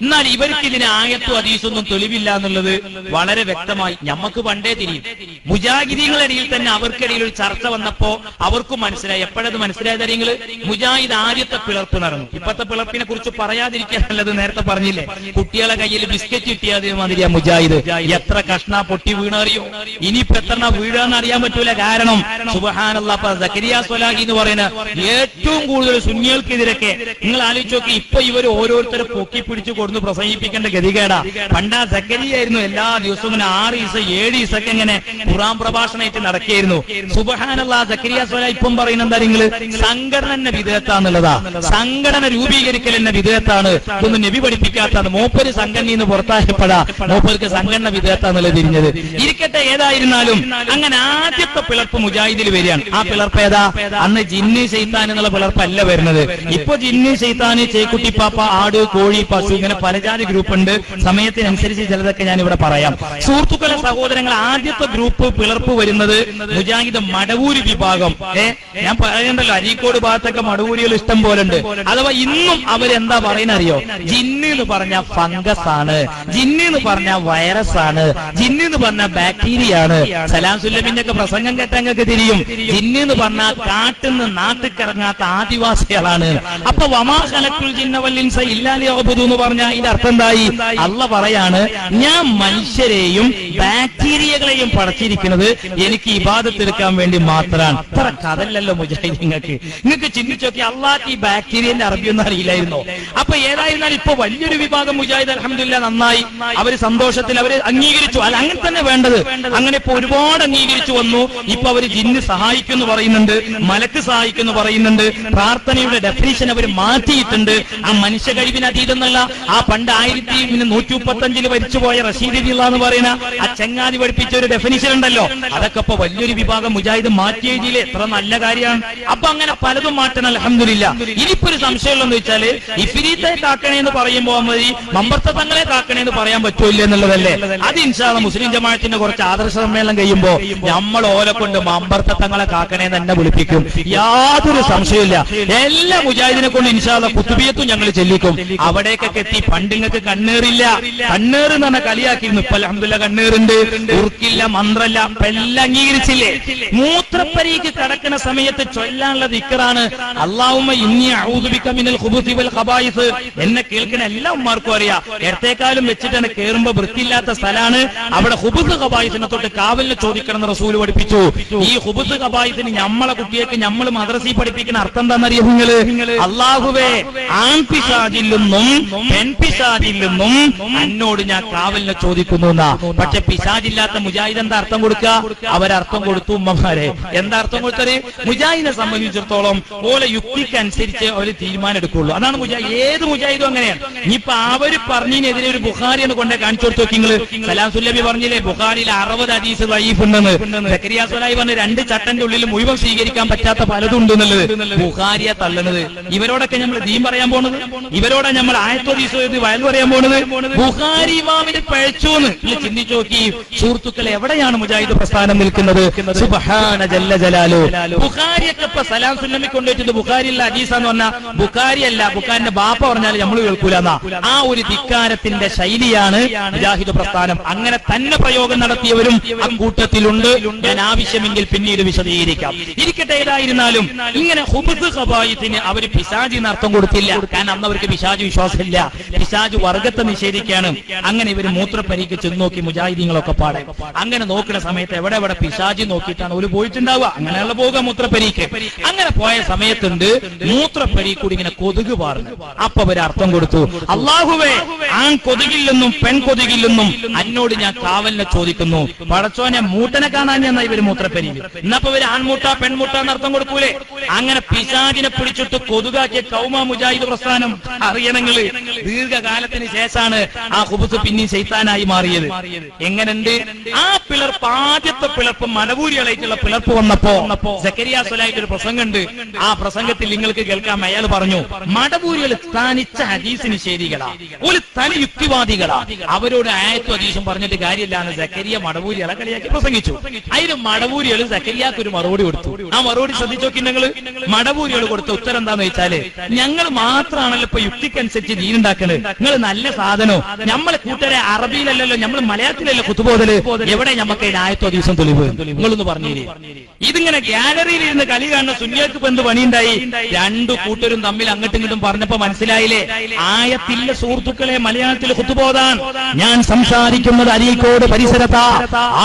എന്നാൽ ഇവർക്ക് ഇതിന് ആയത്തും ഹദീസൊന്നും തെളിവില്ല എന്നുള്ളത് വളരെ വ്യക്തമായി ഞമ്മക്ക് പണ്ടേ തിരിയും. മുജാഹിദീങ്ങളിടയിൽ തന്നെ അവർക്കിടയിൽ ഒരു ചർച്ച വന്നപ്പോ അവർക്കും മനസ്സിലായി. എപ്പോഴത് മനസ്സിലായത് അറിയങ്ങള്? മുജാഹിദ് ആദ്യത്തെ പിളർപ്പ് നടന്നു. ഇപ്പത്തെ പിളർപ്പിനെ കുറിച്ച് പറയാതിരിക്കാനുള്ളത് നേരത്തെ പറഞ്ഞില്ലേ, കുട്ടികളെ കയ്യിൽ ബിസ്ക്കറ്റ് കിട്ടിയത് മാതിരിയാ മുജാഹിദ്. എത്ര കഷ്ണ പൊട്ടി വീണറിയോ? ഇനിയിപ്പോ എത്ര വീഴാന്ന് അറിയാൻ പറ്റൂല. കാരണം സുബ്ഹാനല്ലാഹ്, സക്കരിയ സ്വലാഹി എന്ന് പറയുന്ന ഏറ്റവും കൂടുതൽ സുന്നികൾക്കെതിരൊക്കെ നിങ്ങൾ ആലോചിച്ച് നോക്കി. ഇപ്പൊ ഇവര് ഓരോരുത്തരെ പൊക്കി പിടിച്ചു കൊടുന്ന് പ്രസംഗിപ്പിക്കേണ്ട ഗതികേടാ. പണ്ടാ സക്കരിയായിരുന്നു എല്ലാ ദിവസവും ഇങ്ങനെ 6 ദിവസം 7 ദിവസമൊക്കെ ഇങ്ങനെ ഖുർആൻ പ്രഭാഷണമായിട്ട് നടക്കുകയായിരുന്നു. സുബ്ഹാനല്ലാഹ്, സക്കരിയ സ്വലാഹി ഇപ്പം പറയുന്ന എന്താ നിങ്ങള്? സംഘടന തന്നെ വിധേയത്താന്നുള്ളതാ. സംഘടന രൂപീകരിക്കൽ തന്നെ വിധേയത്താണ്. ഇതൊന്നും നബി പഠിപ്പിക്കാത്താണ്. മൂപ്പര് സംഘടനയിൽ നിന്ന് പുറത്തായപ്പോഴാ മൂപ്പർക്ക് സംഘടന വിധേയത്താന്നുള്ളത് തിരിഞ്ഞത്. ഇരിക്കട്ടെ, ഏതായിരുന്നാലും അങ്ങനെ ആദ്യത്തെ പിളർപ്പ് മുജാഹിദിൽ വരികയാണ്. ആ പിളർപ്പ് ഏതാ? അന്ന് ജിന്ന് ശൈത്താൻ എന്നുള്ള പിളർപ്പല്ല വരുന്നത്. ഇപ്പൊ ജിന്ന് ശൈത്താന്, ചേക്കുട്ടിപ്പാപ്പ, ആട്, കോഴി, പശു, ഇങ്ങനെ പലജാതി ഗ്രൂപ്പ് ഉണ്ട്. സമയത്തിനനുസരിച്ച് ചിലതൊക്കെ ഞാൻ ഇവിടെ പറയാം. സുഹൃത്തുക്കളെ, സഹോദരങ്ങൾ, ആദ്യത്തെ ഗ്രൂപ്പ് പിളർപ്പ് വരുന്നത് മുജാഹിദ് മടവൂര് വിഭാഗം. ഞാൻ പറയണ്ടല്ലോ, അരീക്കോട് ഭാഗത്തൊക്കെ മടവൂരികൾ ഇഷ്ടം പോലെ ഉണ്ട്. അഥവാ ഇന്നും അവരെന്താ പറയുന്ന അറിയോ? ജിന്ന് എന്ന് പറഞ്ഞ ഫംഗസ് ആണ്, ജിന്ന് എന്ന് പറഞ്ഞ വൈറസ് ആണ്, ജിന്ന് എന്ന് പറഞ്ഞ ബാക്ടീരിയ ആണ്. സലാം സുല്ലമിന്റെ ഒക്കെ പ്രസംഗം കേട്ടങ്ങൾക്ക് തിരിയും. ജിന്ന് എന്ന് പറഞ്ഞാൽ കാട്ടിൽ നിന്ന് നാട്ടിക്കിറങ്ങാത്ത ആദിവാസികളാണ്. അപ്പൊ വമാ ഖലഖുൽ ജിന്ന വൽ ഇൻസ ഇല്ലാ ലിയഅ്ബുദൂ എന്ന് പറഞ്ഞാൽ ഇതിന്റെ അർത്ഥം എന്തായി? അല്ലാഹ് പറയാണ്, ഞാൻ മനുഷ്യരെയും ബാക്ടീരിയകളെയും പടച്ചിരിക്കുന്നത് എനിക്ക് ഇബാദത്ത് എടുക്കാൻ വേണ്ടി മാത്രമാണ്. ഇത്ര കഥല്ലല്ലോ മുജാഹിദീങ്ങൾക്ക്. നിങ്ങൾക്ക് ചിന്തിച്ചോക്കി, അള്ളാഹ് ഈ ബാക്ടീരിയന്റെ അറബിയൊന്നും അറിയില്ലായിരുന്നോ? അപ്പൊ ഏതായിരുന്നാലും ഇപ്പൊ വലിയൊരു വിഭാഗം മുജാഹിദ് അൽഹംദുലില്ലാഹ് നന്നായി, അവര് സന്തോഷത്തിൽ അവര് അംഗീകരിച്ചു. അല്ല, അങ്ങനെ തന്നെ വേണ്ടത്. അങ്ങനെ ഇപ്പൊ ഒരുപാട് അംഗീകരിച്ചു വന്നു. ഇപ്പൊ അവര് ജിന്ന് സഹായിക്കുന്നു പറയുന്നുണ്ട്, മലക്ക് സഹായിക്കുന്നു പറയുന്നുണ്ട്. പ്രാർത്ഥനയുടെ ഡെഫിനിഷൻ അവർ മാറ്റി മാറ്റിയിട്ടുണ്ട്. ആ മനുഷ്യ കഴിവിന് അതീതം എന്നുള്ള ആ പണ്ട് 1135 മരിച്ചുപോയ റഷീദ് എന്ന് പറയുന്ന ആ ചങ്ങാതി പഠിപ്പിച്ച ഒരു ഡെഫിനിഷൻ ഉണ്ടല്ലോ, അതൊക്കെ ഇപ്പൊ വലിയൊരു വിഭാഗം മുജാഹിദ് മാറ്റി എഴുതിയില്ലേ. എത്ര നല്ല കാര്യമാണ്. അപ്പൊ അങ്ങനെ പലതും മാറ്റണം അൽഹംദുലില്ലാ. ഇനിയിപ്പോ ഒരു സംശയമുള്ളതെന്ന് വെച്ചാല് ഇഫ്രീത്തെ കാക്കണേന്ന് പറയുമ്പോ മതി മമ്പർത്ത തങ്ങളെ കാക്കണേന്ന് പറയാൻ പറ്റൂല്ല എന്നുള്ളതല്ലേ. അത് ഇൻഷാ അല്ലാഹ് മുസ്ലിം ജമാഅത്തിന്റെ കുറച്ച് ആദർശ സമ്മേളനം കഴിയുമ്പോ നമ്മൾ ഓലെ കൊണ്ട് മമ്പർത്ത തങ്ങളെ കാക്കണേ തന്നെ വിളിപ്പിക്കും. യാതൊരു സംശയമില്ല. എല്ലാ മുജാഹിദിനെ കൊണ്ട് ഇൻഷാ അല്ലാഹ് കുത്തുബിയത്തും ഞങ്ങൾ ചെല്ലിക്കും. അവിടേക്കൊക്കെ എത്തി. പണ്ടിങ്ങൾക്ക് കണ്ണേറില്ല, കണ്ണേറ് എന്ന് പറഞ്ഞ കളിയാക്കിയിരുന്നു. ഇപ്പൊ അൽഹംദുലില്ലാ കണ്ണേറുണ്ട്, ഉറുക്കില്ല, മന്ത്രല്ല, എല്ലാം അംഗീകരിച്ചില്ലേ. മൂത്രപ്പരിക്ക് കടക്കുന്ന സമയത്ത് ചൊല്ലാനുള്ള ദിക്റാണ് അല്ലാഹുമ്മ ഇന്നി അഊദു ബിക മിനൽ ഖുബൂസി വൽ ഖബായിസ്. എന്നെ കേൾക്കുന്ന എല്ലാ ഉമ്മാർക്കും അറിയാം. ഇടത്തേക്കാലം വെച്ചിട്ടാണ് കേറുമ്പോ വൃത്തിയില്ലാത്ത സ്ഥലമാണ്. അവിടെ ഖുബൂസ് ഖബായിസിനെ തൊട്ട് കാവലിനെ ചോദിക്കണം എന്ന് റസൂൽ പഠിപ്പിച്ചു. ഈ ഖുബൂസ് ഖബായിസിന് നമ്മളെ കുട്ടിയേക്ക് നമ്മൾ മദ്രസയിൽ പഠിപ്പിക്കുന്ന അർത്ഥം എന്താണെന്നറിയോ നിങ്ങള്? അല്ലാഹുവേ, ആൺപിശാചിൽ നിന്നും പെൺപിശാചിൽ നിന്നും എന്നോട് ഞാൻ കാവലിനെ ചോദിക്കുന്നു എന്നാ. പക്ഷെ പിശാചില്ലാത്ത മുജാഹിദ് എന്താ അർത്ഥം കൊടുക്കുക? അവരർത്ഥം കൊടുത്തു ഉമ്മമാരെ. എന്താ അർത്ഥം കൊടുത്തത്? മുജാഹിദിനെ സംബന്ധിച്ചിടത്തോളം ഓലെ യുക്തിക്കനുസരിച്ച് അവർ തീരുമാനം എടുക്കുള്ളൂ. അതാണ് മുജാഹിദ്. ഏത് മുജാഹിദും അങ്ങനെയാണ്. ഇനിയിപ്പൊ അവര് പറഞ്ഞതിനെതിരെ ഒരു ബുഖാരിയെ കൊണ്ടേ കാണിച്ചു കൊടുത്തു നോക്കിങ്ങള്. സലാം സുല്ലബി പറഞ്ഞില്ലേ ബുഖാരിയിൽ 60 ഹദീസ് ദഈഫ് ഉണ്ടെന്ന്. സക്കരിയ സ്വലാഹി പറഞ്ഞ 2 ചട്ടന്റെ ഉള്ളിൽ മുഴുവൻ സ്വീകരിക്കാൻ പറ്റാത്ത പലതും ഉണ്ടെന്നുള്ളത്. ബുഖാരിയെ തള്ളുന്നത്. ഇവരോടൊക്കെ നമ്മൾ ദീൻ പറയാൻ പോണത്, ഇവരോടെ നമ്മൾ ആയത്തോ ഹദീസോ എഴുതി വയൽ പറയാൻ പോണത്. ബുഖാരി ഇമാമിനെ പഴച്ചു എന്ന് ചിന്തിച്ചു നോക്കി സുഹൃത്തുക്കളെ. എവിടെയാണ് മുജാഹിദ് പ്രസ്ഥാനം നിൽക്കുന്നത്? സുബ്ഹാന ജല്ല ജലാലു. ബുഖാരിയൊക്കെ ഇപ്പൊ സലാം സുല്ലമി കൊണ്ടുവച്ചത് ബുഖാരിയുള്ള ഹദീസാന്ന് പറഞ്ഞാൽ ബുഖാരി അല്ല, ബുഖാരിന്റെ ബാപ്പ പറഞ്ഞാൽ നമ്മൾ കേൾക്കൂലെന്നാ. ആ ഒരു ധിക്കാരത്തിന്റെ ശൈലിയാണ് മുജാഹിദ് പ്രസ്ഥാനം. അങ്ങനെ തന്നെ പ്രയോഗം നടത്തിയവരും അക്കൂട്ടത്തിലുണ്ട്. ഞാൻ ആവശ്യമെങ്കിൽ പിന്നീട് വിശദീകരിക്കാം. ഇരിക്കട്ടെ, ഏതായിരുന്നാലും ഇങ്ങനെ ഖുബൂസ് ഖബായിസിന് അവര് പിശാചിന് അർത്ഥം കൊടുത്തില്ല. കാരണം അന്ന് അവർക്ക് പിശാച് വിശ്വാസമില്ല. പിശാച് വർഗത്തെ നിഷേധിക്കാണ്. അങ്ങനെ ഇവര് മൂത്രപ്പരിക്ക് ചെന്ന് നോക്കി മുജാഹിദീങ്ങളൊക്കെ പാടെ. അങ്ങനെ നോക്കുന്ന സമയത്ത് എവിടെ എവിടെ പിശാചി നോക്കിയിട്ടാണ് ഒരു പോയിട്ടുണ്ടാവുക. അങ്ങനെയുള്ള പോകുക മൂത്രപ്പരിക്ക്. അങ്ങനെ പോയ സമയത്തുണ്ട് മൂത്രപ്പരി കൂടി ഇങ്ങനെ കൊതുക് പാർന്നു. അപ്പൊ അവര് അർത്ഥം കൊടുത്തു, അല്ലാഹുവേ, ആൺ കൊതുകിൽ നിന്നും പെൺ കൊതുകിൽ നിന്നും എന്നോട് ഞാൻ കാവലിനെ ചോദിക്കുന്നു. പടച്ചോനെ, മൂട്ടനെ കാണാൻ ഞാൻ ഇവര് മൂത്രപ്പരി. എന്നപ്പോ ഇവര് ആൺമൂട്ട പെൺമുട്ട എന്നർത്ഥം കൊടുക്കൂലേ. അങ്ങനെ പിശാചിനെ പിടിച്ചിട്ട് കൊതുകാക്കിയ കൗമ മുജാഹിദ് പ്രസ്ഥാനം അറിയണമെങ്കിൽ ദീർഘകാലത്തിന് ശേഷമാണ് ആ ഖുബൂസ് പിന്നെയും ശൈത്താനായി മാറിയത്. എങ്ങനെയുണ്ട് ആ പിളർപ്പ്? ആദ്യത്തെ പിളർപ്പ് മടവൂരികളായിട്ടുള്ള പിളർപ്പ് വന്നപ്പോ സക്കരിയ സ്വലാഹിന്റെ ഒരു പ്രസംഗമുണ്ട്. ആ പ്രസംഗത്തിൽ നിങ്ങൾക്ക് കേൾക്കാം. അയാൾ പറഞ്ഞു, മടവൂരികൾ തനിച്ച ഹദീസ് നിഷേധികളാ, ഒരു തനി യുക്തിവാദികളാ. അവരോട് ആയത്തും ഹദീസും പറഞ്ഞിട്ട് കാര്യമില്ലാന്ന് സക്കരിയ മടവൂരികളെ കളിയാക്കി പ്രസംഗിച്ചു. അതിന് മടവൂരികൾ സക്കരിയാക്ക് ഒരു മറുപടി കൊടുത്തു. ആ മറുപടി ശ്രദ്ധിച്ചു നോക്കി നിങ്ങൾ. മടവൂരികൾ കൊടുത്ത ഉത്തരം എന്താന്ന് വെച്ചാല്, ഞങ്ങൾ മാത്രമാണല്ലോ ഇപ്പൊ യുക്തിക്കനുസരിച്ച് ദീനുണ്ടാക്കണത്. നിങ്ങൾ നല്ല സാധനോ നമ്മളെ കൂട്ടരെ അറബിയിലല്ലല്ലോ, നമ്മൾ മലയാളത്തിലല്ലോ കുത്തുപോതല്. എവിടെ നമുക്ക് ആയത്തോ ദിവസം തെളിവ്? നിങ്ങളൊന്ന് പറഞ്ഞേരി. ഇതിങ്ങനെ ഗ്യാലറിയിൽ ഇരുന്ന് കളി കാണുന്ന സുന്നിയർക്ക് ഇപ്പൊ എന്ത് പണിയുണ്ടായി? 2 കൂട്ടരും തമ്മിൽ അങ്ങോട്ടും ഇങ്ങോട്ടും പറഞ്ഞപ്പോ മനസ്സിലായില്ലേ ആയത്തില്ല. സുഹൃത്തുക്കളെ, മലയാളത്തിൽ കുത്തുപോതാൻ ഞാൻ സംസാരിക്കുന്നത് അരീക്കോട് പരിസരത്താ.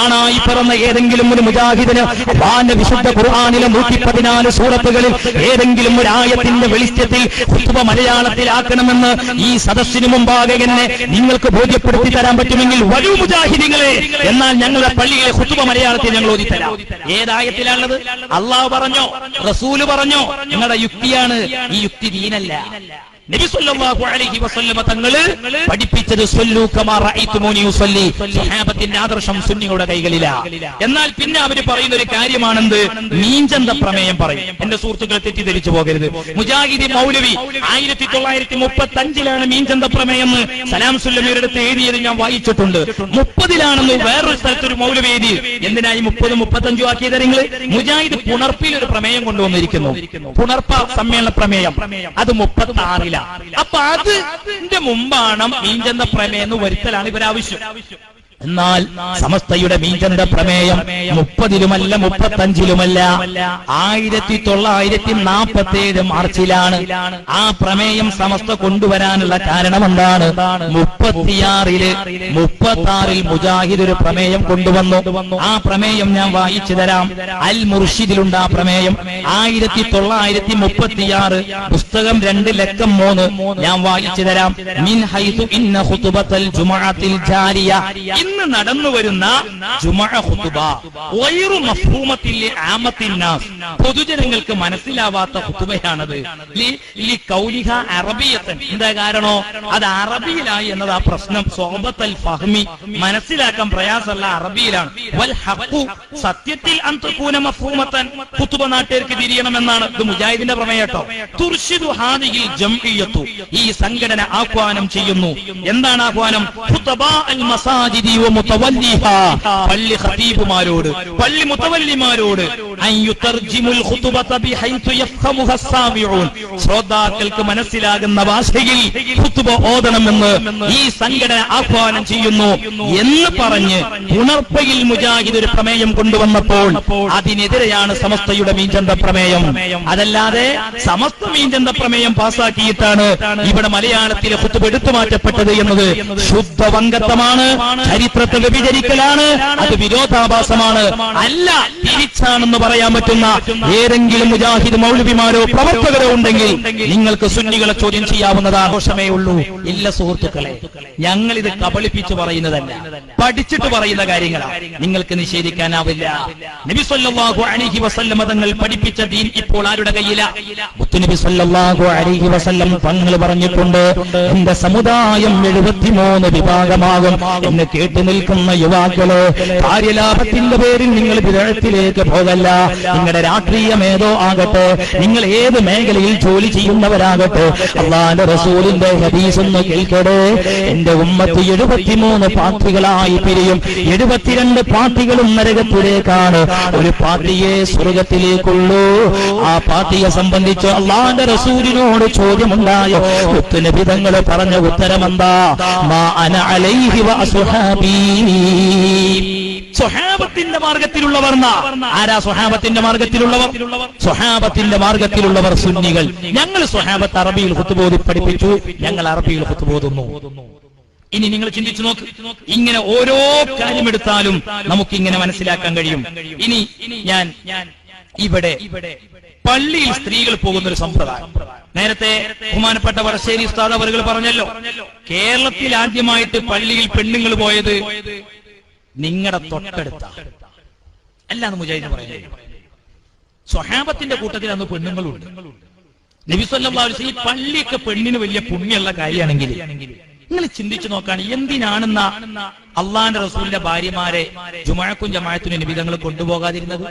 ആണായി പിറന്ന ഏതെങ്കിലും ഒരു മുജാഹിദിന് അല്ലാഹുവിന്റെ വിശുദ്ധ ഖുർആനിലെ 114 സൂറത്തുകളിൽ ഏതെങ്കിലും ഒരു ആയത്തിന്റെ വെളിച്ചത്തിൽ ഖുതുബ മലയാളത്തിലാക്കണമെന്ന് ഈ സദസ്സിന് മുമ്പാകെ എന്നെ നിങ്ങൾക്ക് ബോധ്യപ്പെടുത്തി തരാൻ പറ്റുമെങ്കിൽ വരൂ മുജാഹിദീങ്ങളെ. എന്നാൽ ഞങ്ങളുടെ പള്ളിയിലെ ഖുതുബ മലയാളത്തിൽ ഞങ്ങൾ ഓതിത്തരാം. ഏതായത്തിലാണുള്ളത്? അല്ലാഹു പറഞ്ഞോ, റസൂല് പറഞ്ഞോ? നിങ്ങളുടെ യുക്തിയാണ്. ഈ യുക്തി ദീനല്ല. നബി സല്ലല്ലാഹു അലൈഹി വസല്ലമ തങ്ങൾ പഠിപ്പിച്ചത് സ്വല്ലു കമാ റഅയ്തുമൂനി ഉസല്ലി. സ്വഹാബത്തിന്റെ ആദർശം സുന്നികളുടെ കൈകളിലാണ്. എന്നാൽ പിന്നെ അവര് പറയുന്ന ഒരു കാര്യമാണെന്ത്? മീൻചന്ത പ്രമേയം പറയും. എന്റെ സുഹൃത്തുക്കളെ തെറ്റിദ്ധരിച്ചു പോകരുത്. മുജാഹിദി മൗലവി 1935 മീൻചന്ത പ്രമേയം എന്ന് സലാം സുല്ലമിയുടെ അടുത്ത് എഴുതിയത് ഞാൻ വായിച്ചിട്ടുണ്ട്. 30 വേറൊരു സ്ഥലത്തൊരു മൗലവി എഴുതി. എന്തിനായി 30 35 ആക്കിയത്? നിങ്ങൾ മുജാഹിദ് പുണർപ്പിൽ ഒരു പ്രമേയം കൊണ്ടുവന്നിരിക്കുന്നു. പുണർപ്പ സമ്മേളന പ്രമേയം. അത് 36. അപ്പൊ അതിന്റെ മുമ്പാണ് മീൻചന്ത പ്രമേയം എന്ന് വരുത്തലാണ് ഇവരാവശ്യം. എന്നാൽ സമസ്തയുടെ മീൻചന്ത പ്രമേയം 30-ലുമല്ല 35-ലുമല്ല, 1947 മാർച്ചിലാണ്. ആ പ്രമേയം സമസ്ത കൊണ്ടുവരാനുള്ള കാരണം എന്താണ്? 36-ൽ മുജാഹിദ് ഒരു പ്രമേയം കൊണ്ടുവന്നു. ആ പ്രമേയം ഞാൻ വായിച്ചു തരാം. അൽ മുർഷിദിലുണ്ട് ആ പ്രമേയം. 1936 പുസ്തകം 2 ലക്കം 3 ഞാൻ വായിച്ചു തരാം. മിൻ ഹൈതു ഇന്ന ഖുതുബത്തൽ ജുമുഅത്തിൽ ജാരിയ. ഇന്ന് നടന്നു വരുന്ന ജുമുഅ ഖുതുബ ഗൈറു മഫ്ഹൂമത്തിൽ ആമത്തിൻ നാസ്, പൊതുജനങ്ങൾക്ക് മനസ്സിലാവാത്ത ഖുതുബയാണത്. ലി കൗലിഹ അറബിയത്തൻ, എന്താ കാരണോ? അത് അറബിയിലായി എന്നത് ആ പ്രശ്നം. സ്വഹബത്തൽ ഫഹ്മി, മനസ്സിലാക്കാൻ പ്രയാസമുള്ള അറബിയിലാണ്. വൽ ഹഖു, സത്യത്തിൽ അൻ തകൂന മഫ്ഹൂമത്തൻ, ഖുതുബ നാട്ടുകാർക്ക് തിരിയണമെന്നാണ്. ഇത് മുജാഹിദിന്റെ പ്രമേയട്ടോ. തുർഷിദു ഹാദിഹിൽ ജംഇയ്യത്തു, ഈ സംഘടന ആഹ്വാനം ചെയ്യുന്നു. എന്താണ് ആഹ്വാനം? ഖുതബാ അൽ മസാജിദി വ മുതവല്ലിഹാ, പള്ളി ഖതീബുമാരോട്, പള്ളി മുതവല്ലിമാരോട്, അൻ യുതർജിമുൽ ഖുതുബത ബിഹൈതു യഫ്ഖമുഹ സാമിഊൻ, ശ്രോതാക്കൾക്ക് മനസ്സിലാകുന്ന ഭാഷയിൽ ഖുതുബ ഓതണമെന്ന് ഈ സംഘടന ആഹ്വാനം ചെയ്യുന്നു എന്ന് പറഞ്ഞ് ഉണർപ്പയിൽ മുജാഹിദ് ഒരു പ്രമേയം കൊണ്ടുവന്നപ്പോൾ അതിനെതിരെയാണ് സമസ്തയുടെ മീൻചന്ത പ്രമേയം. അതല്ലാതെ സമസ്ത മീൻചന്ത പ്രമേയം പാസാക്കിയിട്ടാണ് ഇവിടെ മലയാളത്തിലെ ഖുതുബ എടുത്തു മാറ്റപ്പെട്ടത് എന്നത് ശുദ്ധവങ്കത്വമാണ്, ചരിത്രത്തെ വ്യഭിചരിക്കലാണ്, അത് വിരോധാഭാസമാണ്. അല്ല, തിരിച്ചാണെന്ന് പറയാൻ പറ്റുന്ന ഏതെങ്കിലും മുജാഹിദ് മൗലവിമാരോ പ്രവർത്തകരോ ഉണ്ടെങ്കിൽ നിങ്ങൾക്ക് സുന്നികളെ ചോദ്യം ചെയ്യാവുന്നതാണ്. ദോഷമേ ഉള്ളൂ. ഇല്ല സുഹൃത്തുക്കളെ, ഞങ്ങൾ ഇത് കബളിപ്പിച്ച് പറയുന്നതല്ല, പഠിച്ചിട്ട് പറയുന്ന കാര്യങ്ങളാണ്. നിങ്ങൾക്ക് നിഷേധിക്കാനാവില്ല. നബി സല്ലല്ലാഹു അലൈഹി വസല്ലം തങ്ങൾ പഠിപ്പിച്ച ദീൻ ഇപ്പോൾ ആരുടെ കയ്യിലാ? മുത്തുനബി സല്ലല്ലാഹു അലൈഹി വസല്ലം തങ്ങൾ പറഞ്ഞിട്ടുണ്ട്, എന്റെ സമുദായം 73 വിഭാഗമാകും. എന്ന് കേട്ടു നിൽക്കുന്ന യുവാക്കള്, കാര്യലാഭത്തിന്റെ പേരിൽ നിങ്ങൾ വിദഗ്ധത്തിലേക്ക് പോകല്ല. നിങ്ങളുടെ രാഷ്ട്രീയമേതോ ആകട്ടെ, നിങ്ങൾ ഏത് മേഖലയിൽ ജോലി ചെയ്യുന്നവരാകട്ടെ, അല്ലാഹുവിന്റെ റസൂലിന്റെ ഹദീസ് ഒന്ന് കേൾക്കട്ടെ. എന്റെ ഉമ്മത്ത് 73 പാർട്ടികളായി പിരിയും. 72 പാർട്ടികളും നരകത്തിലേക്കാണ്, ഒരു പാർട്ടിയെ സ്വർഗത്തിലേക്കുള്ളൂ. ആ പാർട്ടിയെ സംബന്ധിച്ച് അല്ലാഹുവിന്റെ റസൂലിനോട് ചോദ്യമുണ്ടായ മുത്തുനബി തങ്ങൾ പറഞ്ഞ ഉത്തരമെന്താ? മാ അന അലൈഹി വ അസ്ഹാബീ, സ്വഹാബത്തിന്റെ മാർഗത്തിലുള്ളവർ. ആരാ സ്വഹാബത്തിന്റെ മാർഗത്തിലുള്ളവർ? സ്വഹാബത്തിന്റെ മാർഗത്തിലുള്ളവർ സുന്നികൾ. ഞങ്ങൾ സ്വഹാബത്ത് അറബിയിൽ ഖുതുബ ഓതി പഠിപ്പിച്ചു, ഞങ്ങൾ അറബിയിൽ ഖുതുബ ഓതുന്നു. ഇനി നിങ്ങൾ ചിന്തിച്ചു നോക്ക്, ഇങ്ങനെ ഓരോ കാര്യമെടുത്താലും നമുക്കിങ്ങനെ മനസ്സിലാക്കാൻ കഴിയും. ഇനി ഞാൻ ഇവിടെ പള്ളിയിൽ സ്ത്രീകൾ പോകുന്ന ഒരു സമ്പ്രദായം, നേരത്തെ ബഹുമാനപ്പെട്ട വടശ്ശേരി ഉസ്താദ് അവറുകൾ പറഞ്ഞല്ലോ, കേരളത്തിൽ ആദ്യമായിട്ട് പള്ളിയിൽ പെണ്ണുങ്ങൾ പോയത് നിങ്ങളുടെ തൊട്ടടുത്ത അല്ലാന്ന് മുജാഹിദ് പറയുന്നത്. സ്വഹാബത്തിന്റെ കൂട്ടത്തിൽ അന്ന് പെണ്ണുങ്ങളുണ്ട്. നബി സല്ലല്ലാഹു അലൈഹി വസല്ലം ഈ പള്ളിയൊക്കെ പെണ്ണിന് വലിയ പുണ്യമുള്ള കാര്യമാണെങ്കിൽ നിങ്ങൾ ചിന്തിച്ചു നോക്കാണ്, എന്തിനാണെന്ന അള്ളാന്റെ റസൂലിന്റെ ഭാര്യമാരെ ജുമുഅക്കും ജമാഅത്തിനും നബി തങ്ങൾ കൊണ്ടുപോകാതിരുന്നത്?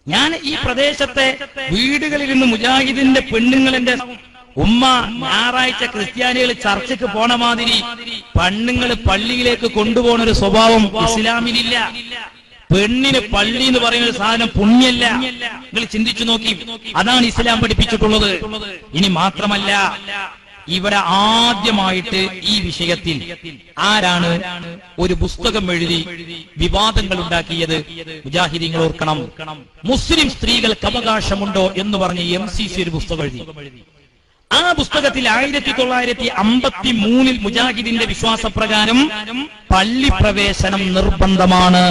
ഞാൻ ഈ പ്രദേശത്തെ വീടുകളിൽ നിന്ന് മുജാഹിദിന്റെ പെണ്ണുങ്ങളെന്റെ ഉമ്മ ഞായറാഴ്ച ക്രിസ്ത്യാനികൾ ചർച്ചയ്ക്ക് പോണ മാതിരി പെണ്ണുങ്ങൾ പള്ളിയിലേക്ക് കൊണ്ടുപോകുന്ന ഒരു സ്വഭാവം ഇസ്ലാമിലില്ല. പെണ്ണിന് പള്ളി എന്ന് പറയുന്ന ഒരു സാധനം പുണ്യല്ല. നിങ്ങൾ ചിന്തിച്ചു നോക്കി, അതാണ് ഇസ്ലാം പഠിപ്പിച്ചിട്ടുള്ളത്. ഇനി മാത്രമല്ല, ഇവിടെ ആദ്യമായിട്ട് ഈ വിഷയത്തിൽ ആരാണ് ഒരു പുസ്തകം എഴുതി വിവാദങ്ങൾ ഉണ്ടാക്കിയത്? മുജാഹിദീങ്ങൾ ഓർക്കണം. മുസ്ലിം സ്ത്രീകൾക്ക് അവകാശമുണ്ടോ എന്ന് പറഞ്ഞ് MCC ഒരു പുസ്തകം എഴുതി. ആ പുസ്തകത്തിൽ 1953 മുജാഹിദിന്റെ വിശ്വാസപ്രകാരം പള്ളി പ്രവേശനം നിർബന്ധമാണ്.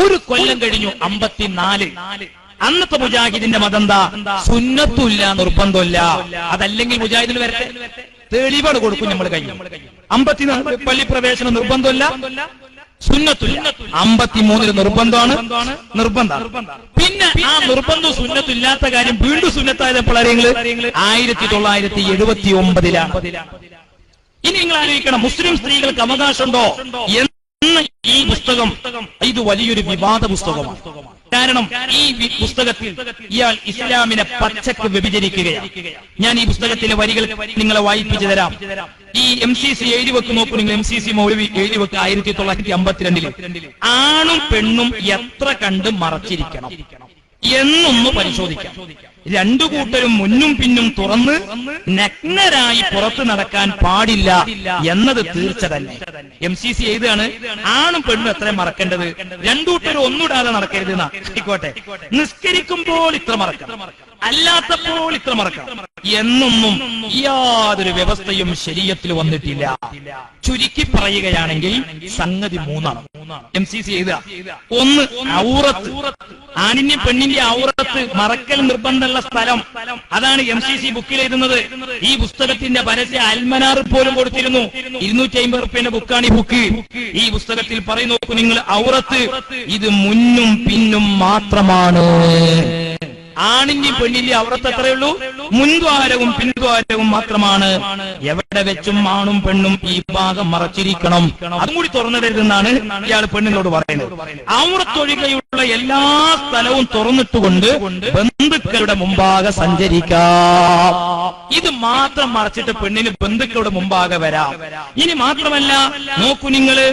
ഒരു കൊല്ലം കഴിഞ്ഞു 54. അന്നത്തെ മുജാഹിദിന്റെ മതന്താ? സുന്നത്തുമില്ല, നിർബന്ധമില്ല. അതല്ലെങ്കിൽ മുജാഹിദിന് വരട്ടെ, തെളിവാണ് കൊടുക്കും നമ്മൾ കഴിഞ്ഞു. 54 പള്ളി പ്രവേശനം നിർബന്ധമില്ല, സുന്നത്തുല്ല. 53 നിർബന്ധമാണ്, നിർബന്ധം. പിന്നെ ആ നിർബന്ധവും സുന്നത്തും ഇല്ലാത്ത കാര്യം വീണ്ടും സുന്നത്തായത് എപ്പോഴാണ്? 1979. ഇനി നിങ്ങൾ ആലോചിക്കണം, മുസ്ലിം സ്ത്രീകൾക്ക് അവകാശമുണ്ടോ എന്ന് ഈ പുസ്തകം ഇത് വലിയൊരു വിവാദ പുസ്തകമാണ്. കാരണം ഈ പുസ്തകത്തിൽ ഇയാൾ ഇസ്ലാമിനെ പച്ചക്ക് വ്യഭിചരിക്കുകയാണ്. ഞാൻ ഈ പുസ്തകത്തിലെ വരികൾ നിങ്ങളെ വായിപ്പിച്ചു തരാം. ഈ MCC എഴുതി വെക്ക് നോക്കൂ നിങ്ങൾ. MCC മൗലവി എഴുതി വെക്ക് 1952. ആണും പെണ്ണും എത്ര കണ്ട് മറച്ചിരിക്കണം എന്നൊന്ന് പരിശോധിക്കാം. രണ്ടു കൂട്ടരും മുന്നും പിന്നും തുറന്ന് നഗ്നരായി പുറത്തു നടക്കാൻ പാടില്ല എന്നത് തീർച്ച തന്നെ. MCC എഴുതാണ് ആണും പെണ്ണും എത്ര മറക്കേണ്ടത്, രണ്ടു കൂട്ടരും ഒന്നുകൂടാതെ നടക്കരുത്. ആയിക്കോട്ടെ, നിസ്കരിക്കുമ്പോൾ ഇത്ര മറക്കണം, അല്ലാത്തപ്പോൾ ഇത്ര മറക്കണം എന്നൊന്നും യാതൊരു വ്യവസ്ഥയും ശരീഅത്തിൽ വന്നിട്ടില്ല. ചുരുക്കി പറയുകയാണെങ്കിൽ സംഗതി മൂന്നാണ്. MCC എഴുതുക. ഒന്ന്, ഔറത്ത്, ആണിന്റെ പെണ്ണിന്റെ ഔറത്ത് മറക്കൽ നിർബന്ധമുള്ള സ്ഥലം. അതാണ് MCC ബുക്കിൽ എഴുതുന്നത്. ഈ പുസ്തകത്തിന്റെ പരസ്യ അൽമനാർ പോലും കൊടുത്തിരുന്നു. 250 റുപ്യന്റെ ബുക്കാണ് ഈ ബുക്ക്. ഈ പുസ്തകത്തിൽ പറയുന്നു, നോക്കൂ നിങ്ങൾ, ഔറത്ത് ഇത് മുന്നും പിന്നും മാത്രമാണ്. ആണിന്റെയും പെണ്ണിന്റെയും ഔറത്ത് എത്രയേ ഉള്ളൂ? മുൻദ്വാരവും പിൻദ്വാരവും മാത്രമാണ്. എവിടെ വെച്ചും ആണും പെണ്ണും ഈ ഭാഗം മറച്ചിരിക്കണം, അതും കൂടി തുറന്നിടരുതെന്നാണ് ഇയാൾ പെണ്ണിനോട് പറയുന്നത്. ഔറത്തൊഴികെയുള്ള എല്ലാ സ്ഥലവും തുറന്നിട്ടുകൊണ്ട് ബന്ധുക്കളുടെ മുമ്പാകെ സഞ്ചരിക്കാം. ഇത് മാത്രം മറച്ചിട്ട് പെണ്ണിന് ബന്ധുക്കളുടെ മുമ്പാകെ വരാം. ഇനി മാത്രമല്ല, നോക്കൂ നിങ്ങള്,